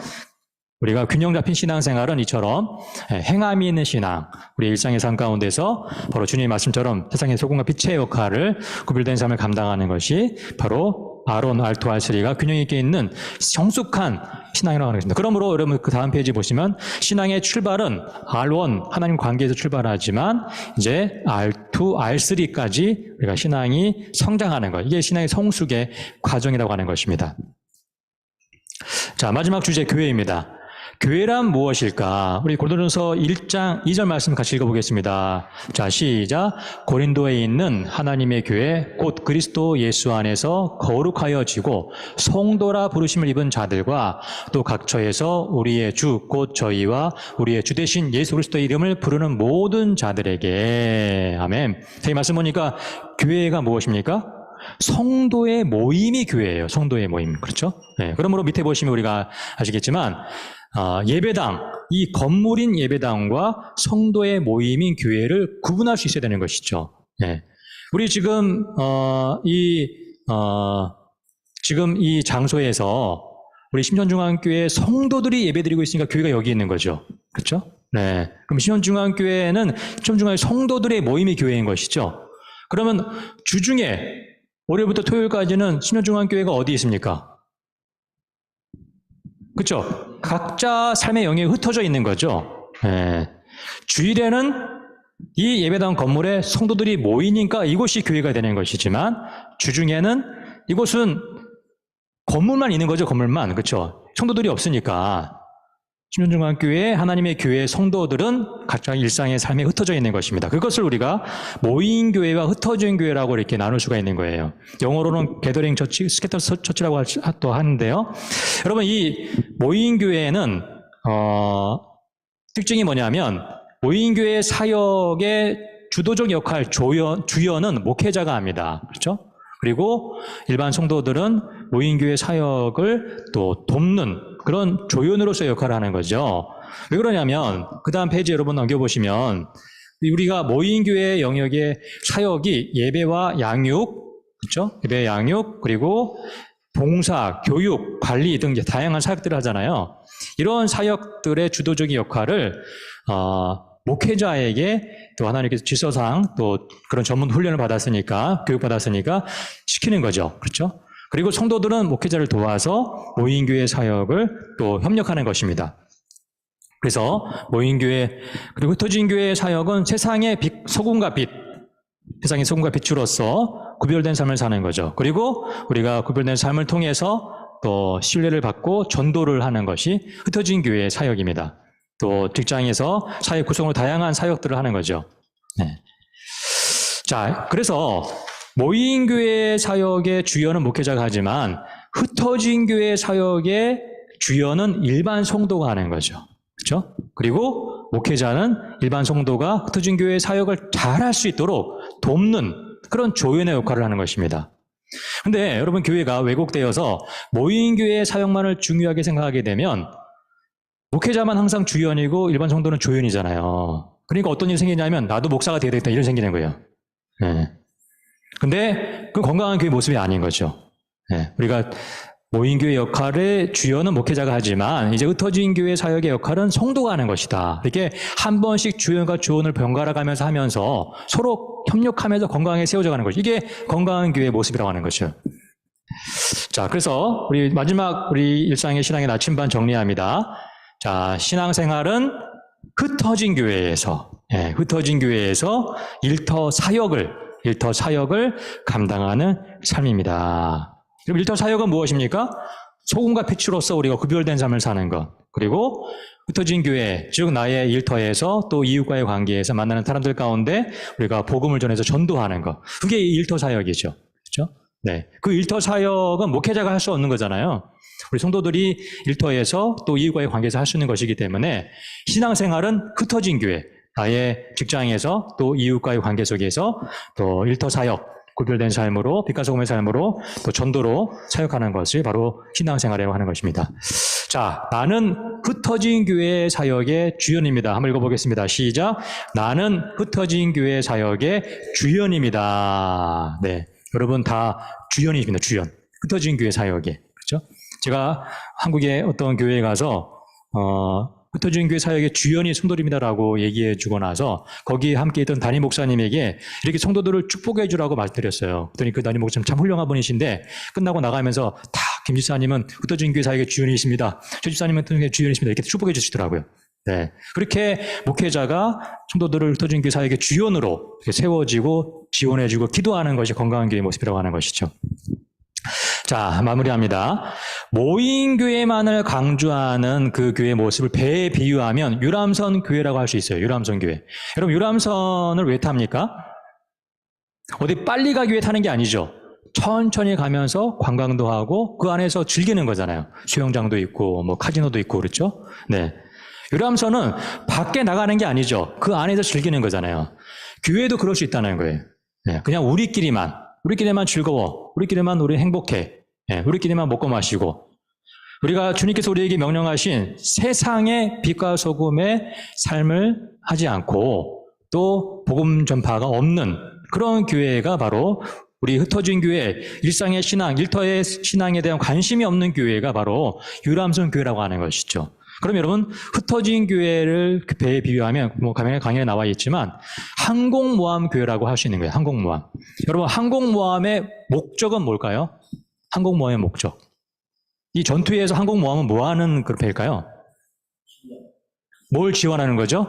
우리가 균형 잡힌 신앙생활은 이처럼 행함이 있는 신앙, 우리 일상의 삶 가운데서 바로 주님의 말씀처럼 세상의 소금과 빛의 역할을 구별된 삶을 감당하는 것이 바로 R1, R2, R3가 균형 있게 있는 성숙한 신앙이라고 하는 것입니다. 그러므로 여러분 그 다음 페이지 보시면 신앙의 출발은 R1, 하나님 관계에서 출발하지만 이제 R2, R3까지 우리가 신앙이 성장하는 것, 이게 신앙의 성숙의 과정이라고 하는 것입니다. 자, 마지막 주제 교회입니다. 교회란 무엇일까? 우리 고린도전서 1장 2절 말씀 같이 읽어보겠습니다. 자, 시작. 고린도에 있는 하나님의 교회 곧 그리스도 예수 안에서 거룩하여지고 성도라 부르심을 입은 자들과 또 각처에서 우리의 주 곧 저희와 우리의 주 되신 예수 그리스도의 이름을 부르는 모든 자들에게. 아멘. 자, 이 말씀 보니까 교회가 무엇입니까? 성도의 모임이 교회예요. 성도의 모임. 그렇죠? 그러므로 밑에 보시면 우리가 아시겠지만 예배당, 이 건물인 예배당과 성도의 모임인 교회를 구분할 수 있어야 되는 것이죠. 우리 지금 지금 이 장소에서 우리 신천중앙교회 성도들이 예배드리고 있으니까 교회가 여기 있는 거죠. 그렇죠? 그럼 신천중앙교회는 신천중앙 성도들의 모임이 교회인 것이죠. 그러면 주중에 월요일부터 토요일까지는 신천중앙교회가 어디 있습니까? 그렇죠? 각자 삶의 영역이 흩어져 있는 거죠. 주일에는 이 예배당 건물에 성도들이 모이니까 이곳이 교회가 되는 것이지만 주중에는 이곳은 건물만 있는 거죠. 건물만. 그렇죠? 성도들이 없으니까. 신명중앙교회 하나님의 교회 성도들은 각자 일상의 삶에 흩어져 있는 것입니다. 그것을 우리가 모인 교회와 흩어진 교회라고 이렇게 나눌 수가 있는 거예요. 영어로는 게더링 처치, 스캐터 처치라고 또 하는데요. 여러분, 이 모인 교회에는 특징이 뭐냐면 모인 교회 사역의 주도적 역할, 주연은 목회자가 합니다. 그렇죠? 그리고 일반 성도들은 모인교회 사역을 또 돕는 그런 조연으로서의 역할을 하는 거죠. 왜 그러냐면 그 다음 페이지 여러분 넘겨보시면 우리가 모인교회 영역의 사역이 예배와 양육, 그렇죠? 예배, 양육, 그리고 봉사, 교육, 관리 등 다양한 사역들을 하잖아요. 이런 사역들의 주도적인 역할을 목회자에게 또 하나님께서 질서상 또 그런 전문 훈련을 받았으니까, 교육받았으니까 시키는 거죠. 그렇죠? 그리고 성도들은 목회자를 도와서 모인교회 사역을 또 협력하는 것입니다. 그래서 모인교회, 그리고 흩어진 교회 사역은 세상의 빛, 소금과 빛, 세상의 소금과 빛으로서 구별된 삶을 사는 거죠. 그리고 우리가 구별된 삶을 통해서 또 신뢰를 받고 전도를 하는 것이 흩어진 교회의 사역입니다. 또 직장에서 사회 구성으로 다양한 사역들을 하는 거죠. 네. 자, 그래서 모인 교회 사역의 주연은 목회자가 하지만 흩어진 교회 사역의 주연은 일반 성도가 하는 거죠. 그렇죠? 그리고 목회자는 일반 성도가 흩어진 교회 사역을 잘할 수 있도록 돕는 그런 조연의 역할을 하는 것입니다. 근데 여러분, 교회가 왜곡되어서 모인 교회 사역만을 중요하게 생각하게 되면 목회자만 항상 주연이고 일반 성도는 조연이잖아요. 그러니까 어떤 일이 생기냐면 나도 목사가 되어야 되겠다 이런 생기는 거예요. 네. 근데 그 건강한 교회 모습이 아닌 거죠. 네. 우리가 모인 교회 역할의 주연은 목회자가 하지만 이제 흩어진 교회 사역의 역할은 성도가 하는 것이다. 이렇게 한 번씩 주연과 조언을 번갈아 가면서 하면서 서로 협력하면서 건강하게 세워져 가는 거죠. 이게 건강한 교회의 모습이라고 하는 거죠. 자, 그래서 우리 마지막 우리 일상의 신앙의 나침반 정리합니다. 자, 신앙생활은 흩어진 교회에서, 흩어진 교회에서 일터 사역을 감당하는 삶입니다. 그럼 일터 사역은 무엇입니까? 소금과 빛으로서 우리가 구별된 삶을 사는 것. 그리고 흩어진 교회, 즉 나의 일터에서 또 이웃과의 관계에서 만나는 사람들 가운데 우리가 복음을 전해서 전도하는 것. 그게 일터 사역이죠. 그렇죠? 네. 그 일터 사역은 목회자가 할 수 없는 거잖아요. 우리 성도들이 일터에서 또 이웃과의 관계에서 할 수 있는 것이기 때문에 신앙생활은 흩어진 교회, 나의 직장에서 또 이웃과의 관계 속에서 또 일터 사역, 구별된 삶으로, 빛과 소금의 삶으로 또 전도로 사역하는 것이 바로 신앙생활이라고 하는 것입니다. 자, 나는 흩어진 교회 사역의 주연입니다. 한번 읽어보겠습니다. 시작. 나는 흩어진 교회 사역의 주연입니다. 네, 여러분 다 주연이십니다. 주연. 흩어진 교회 사역의. 그렇죠? 제가 한국의 어떤 교회에 가서 흩어진 교회 사역의 주연이 성도입니다라고 얘기해 주고 나서 거기에 함께 있던 담임 목사님에게 이렇게 성도들을 축복해 주라고 말드렸어요. 그랬더니 그 담임 목사님 참 훌륭한 분이신데 끝나고 나가면서 다 김 집사님은 흩어진 교회 사역의 주연이십니다. 최 집사님은 흩어진 교회 주연이십니다. 이렇게 축복해 주시더라고요. 네, 그렇게 목회자가 성도들을 흩어진 교회 사역의 주연으로 세워지고 지원해주고 기도하는 것이 건강한 교회의 모습이라고 하는 것이죠. 자, 마무리합니다. 모인 교회만을 강조하는 그 교회의 모습을 배에 비유하면 유람선 교회라고 할 수 있어요. 유람선 교회. 여러분, 유람선을 왜 탑니까? 어디 빨리 가기 위해 타는 게 아니죠. 천천히 가면서 관광도 하고 그 안에서 즐기는 거잖아요. 수영장도 있고 뭐 카지노도 있고 그렇죠? 네. 유람선은 밖에 나가는 게 아니죠. 그 안에서 즐기는 거잖아요. 교회도 그럴 수 있다는 거예요. 네. 그냥 우리끼리만 즐거워. 우리끼리만 우리 행복해. 우리끼리만 먹고 마시고. 우리가 주님께서 우리에게 명령하신 세상의 빛과 소금의 삶을 하지 않고 또 복음 전파가 없는 그런 교회가 바로 우리 흩어진 교회, 일상의 신앙, 일터의 신앙에 대한 관심이 없는 교회가 바로 유람선 교회라고 하는 것이죠. 그럼 여러분, 흩어진 교회를 그 배에 비유하면 뭐 강연에 나와 있지만 항공모함 교회라고 할 수 있는 거예요. 항공모함. 여러분, 항공모함의 목적은 뭘까요? 항공모함의 목적. 이 전투에서 항공모함은 뭐 하는 그 배일까요? 뭘 지원하는 거죠?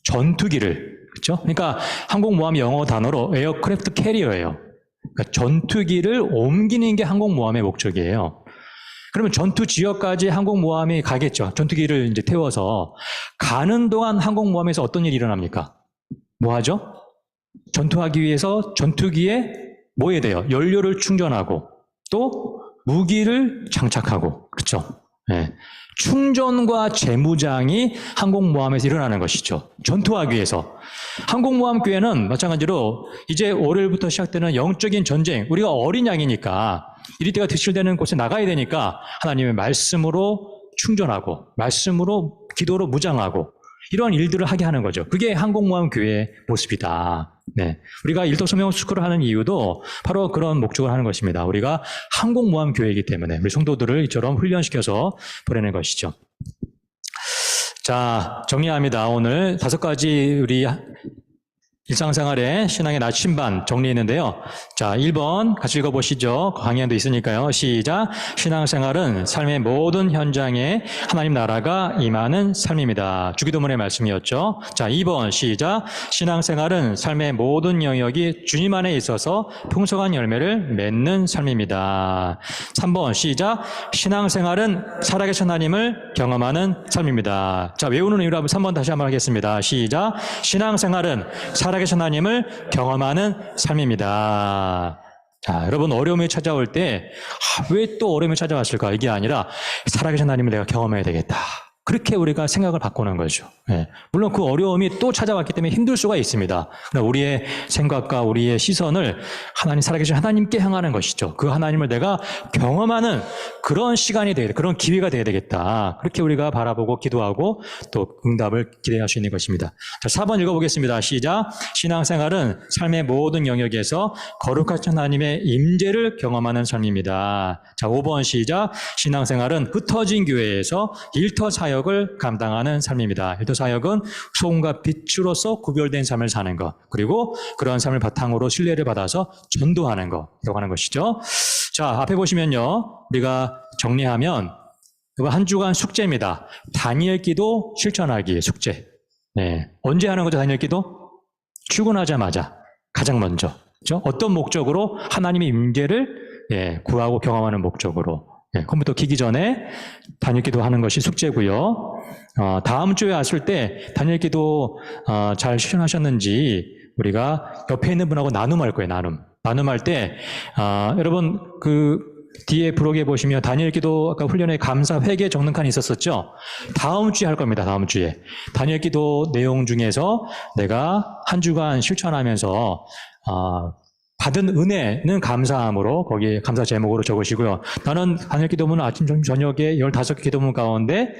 전투기를. 그렇죠? 그러니까 항공모함 영어 단어로 에어크래프트 캐리어예요. 그러니까 전투기를 옮기는 게 항공모함의 목적이에요. 그러면 전투 지역까지 항공모함이 가겠죠. 전투기를 이제 태워서 가는 동안 항공모함에서 어떤 일이 일어납니까? 뭐 하죠? 전투하기 위해서 전투기에 뭐 해야 돼요? 연료를 충전하고 또 무기를 장착하고, 그렇죠? 네. 충전과 재무장이 항공모함에서 일어나는 것이죠. 전투하기 위해서. 항공모함 교회는 마찬가지로 이제 월요일부터 시작되는 영적인 전쟁, 우리가 어린 양이니까 이리때가 득실되는 곳에 나가야 되니까 하나님의 말씀으로 충전하고 말씀으로 기도로 무장하고 이러한 일들을 하게 하는 거죠. 그게 항공모함 교회의 모습이다. 네, 우리가 일터소명 스쿨을 하는 이유도 바로 그런 목적을 하는 것입니다. 우리가 항공모함 교회이기 때문에 우리 성도들을 이처럼 훈련시켜서 보내는 것이죠. 자, 정리합니다. 오늘 5가지 우리 일상생활의 신앙의 나침반 정리했는데요. 자, 1번 같이 읽어보시죠. 강의안도 있으니까요. 시작. 신앙생활은 삶의 모든 현장에 하나님 나라가 임하는 삶입니다. 주기도문의 말씀이었죠. 자, 2번 시작. 신앙생활은 삶의 모든 영역이 주님 안에 있어서 풍성한 열매를 맺는 삶입니다. 3번 시작. 신앙생활은 살아계신 하나님을 경험하는 삶입니다. 자, 외우는 이유로 3번 다시 한번 하겠습니다. 시작. 신앙생활은 살아계신 하나님을 경험하는 삶입니다. 자, 여러분 어려움이 찾아올 때 왜 또 어려움이 찾아왔을까? 이게 아니라 살아계신 하나님을 내가 경험해야 되겠다. 그렇게 우리가 생각을 바꾸는 거죠. 예. 물론 그 어려움이 또 찾아왔기 때문에 힘들 수가 있습니다. 그러나 우리의 생각과 우리의 시선을 하나님, 살아계신 하나님께 향하는 것이죠. 그 하나님을 내가 경험하는 그런 시간이 되겠다. 그런 기회가 되어야 되겠다. 그렇게 우리가 바라보고 기도하고 또 응답을 기대할 수 있는 것입니다. 자, 4번 읽어보겠습니다. 시작. 신앙생활은 삶의 모든 영역에서 거룩하신 하나님의 임재를 경험하는 삶입니다. 자, 5번 시작. 신앙생활은 흩어진 교회에서 일터 사역을 감당하는 삶입니다. 일터 사역은 소금과 빛으로서 구별된 삶을 사는 것, 그리고 그런 삶을 바탕으로 신뢰를 받아서 전도하는 것이라고 하는 것이죠. 자, 앞에 보시면요, 우리가 정리하면 이거 한 주간 숙제입니다. 다니엘 기도 실천하기 숙제. 네, 언제 하는 거죠? 다니엘 기도? 출근하자마자 가장 먼저. 그렇죠? 어떤 목적으로? 하나님의 임재를 구하고 경험하는 목적으로. 컴퓨터 키기 전에 다니엘 기도 하는 것이 숙제고요. 다음 주에 왔을 때 다니엘 기도 잘 실천하셨는지 우리가 옆에 있는 분하고 나눔할 거예요. 나눔할 때 여러분 그 뒤에 부록에 보시면 다니엘 기도 아까 훈련에 감사 회개 적는 칸이 있었었죠. 다음 주에 할 겁니다. 다음 주에 다니엘 기도 내용 중에서 내가 한 주간 실천하면서 받은 은혜는 감사함으로 거기에 감사 제목으로 적으시고요. 나는 다니엘 기도문 아침, 점심, 저녁에 15개 기도문 가운데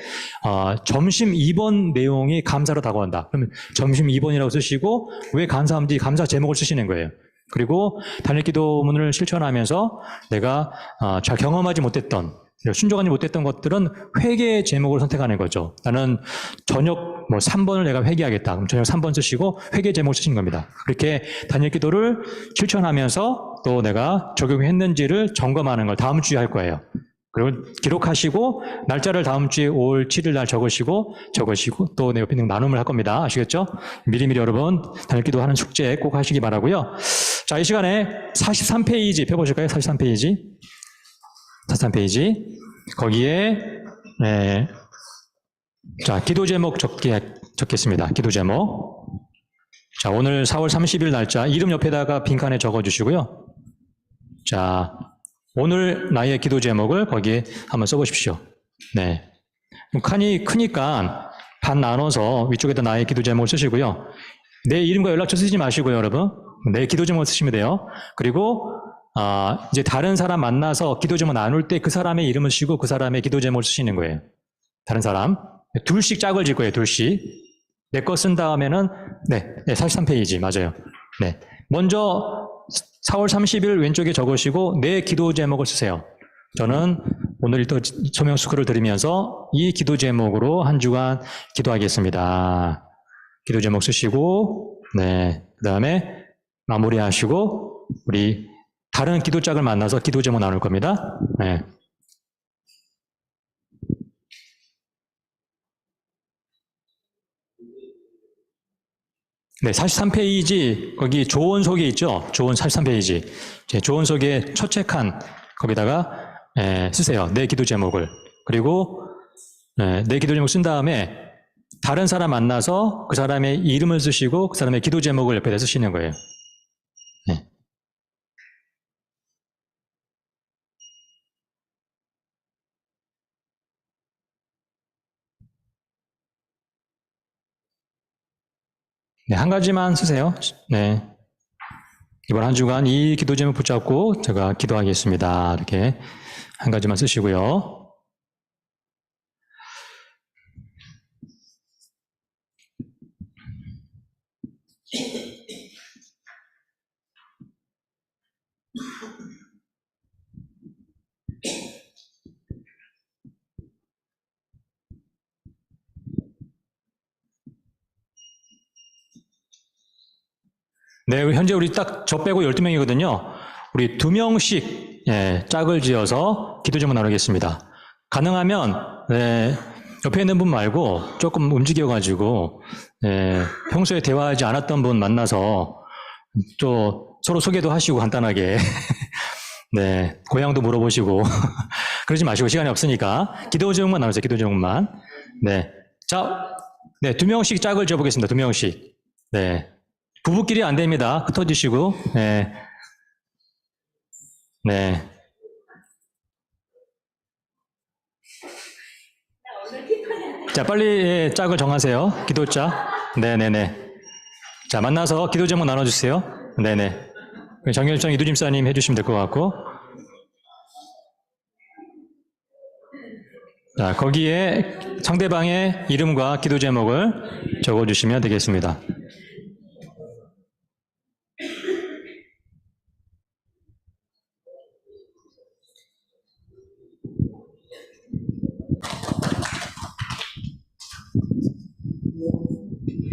점심 2번 내용이 감사로 다가온다. 그러면 점심 2번이라고 쓰시고 왜 감사한지 감사 제목을 쓰시는 거예요. 그리고 다니엘 기도문을 실천하면서 내가 잘 경험하지 못했던 순종하지 못했던 것들은 회개의 제목을 선택하는 거죠. 나는 저녁 3번을 내가 회개하겠다. 그럼 저녁 3번 쓰시고 회개 제목을 쓰신 겁니다. 그렇게 다니엘 기도를 실천하면서 또 내가 적용했는지를 점검하는 걸 다음 주에 할 거예요. 그리고 기록하시고 날짜를 다음 주에 5월 7일 날 적으시고 또 내 옆에 있는 나눔을 할 겁니다. 아시겠죠? 미리미리 여러분 다니엘 기도하는 숙제 꼭 하시기 바라고요. 자, 이 시간에 43페이지 펴보실까요? 43페이지. 43페이지. 거기에, 자, 기도 제목 적겠습니다. 기도 제목. 자, 오늘 4월 30일 날짜, 이름 옆에다가 빈칸에 적어주시고요. 자, 오늘 나의 기도 제목을 거기에 한번 써보십시오. 네. 칸이 크니까 반 나눠서 위쪽에다 나의 기도 제목을 쓰시고요. 내 이름과 연락처 쓰지 마시고요, 여러분. 내 기도 제목을 쓰시면 돼요. 그리고 이제 다른 사람 만나서 기도 제목 나눌 때 그 사람의 이름을 쓰고 그 사람의 기도 제목을 쓰시는 거예요. 다른 사람. 둘씩 짝을 질 거예요, 둘씩. 내 거 쓴 다음에는, 43페이지, 맞아요. 네. 먼저 4월 30일 왼쪽에 적으시고 내 기도 제목을 쓰세요. 저는 오늘 또 소명 스쿨을 들으면서 이 기도 제목으로 한 주간 기도하겠습니다. 기도 제목 쓰시고, 그 다음에 마무리하시고, 우리 다른 기도 짝을 만나서 기도 제목 나눌 겁니다. 네. 네, 43페이지, 거기 조언 소개 있죠? 조언 43페이지. 조언 소개 첫 책 칸, 거기다가 쓰세요. 내 기도 제목을. 그리고 내 기도 제목 쓴 다음에 다른 사람 만나서 그 사람의 이름을 쓰시고 그 사람의 기도 제목을 옆에다 쓰시는 거예요. 네. 네, 한 가지만 쓰세요. 네. 이번 한 주간 이 기도 제목 붙잡고 제가 기도하겠습니다. 이렇게 한 가지만 쓰시고요. 네, 현재 우리 딱 저 빼고 12명이거든요. 우리 2명씩 짝을 지어서 기도 제목 나누겠습니다. 가능하면 옆에 있는 분 말고 조금 움직여가지고 평소에 대화하지 않았던 분 만나서 또 서로 소개도 하시고 간단하게 네, 고향도 물어보시고 그러지 마시고 시간이 없으니까 기도 제목만 나누세요. 기도 제목만. 네, 자, 2명씩 짝을 지어보겠습니다. 2명씩. 네. 부부끼리 안 됩니다. 흩어지시고, 네. 자, 빨리 짝을 정하세요. 기도짝. 네네네. 자, 만나서 기도 제목 나눠주세요. 네네. 정일정 이두짐사님 해주시면 될 것 같고. 자, 거기에 상대방의 이름과 기도 제목을 적어주시면 되겠습니다.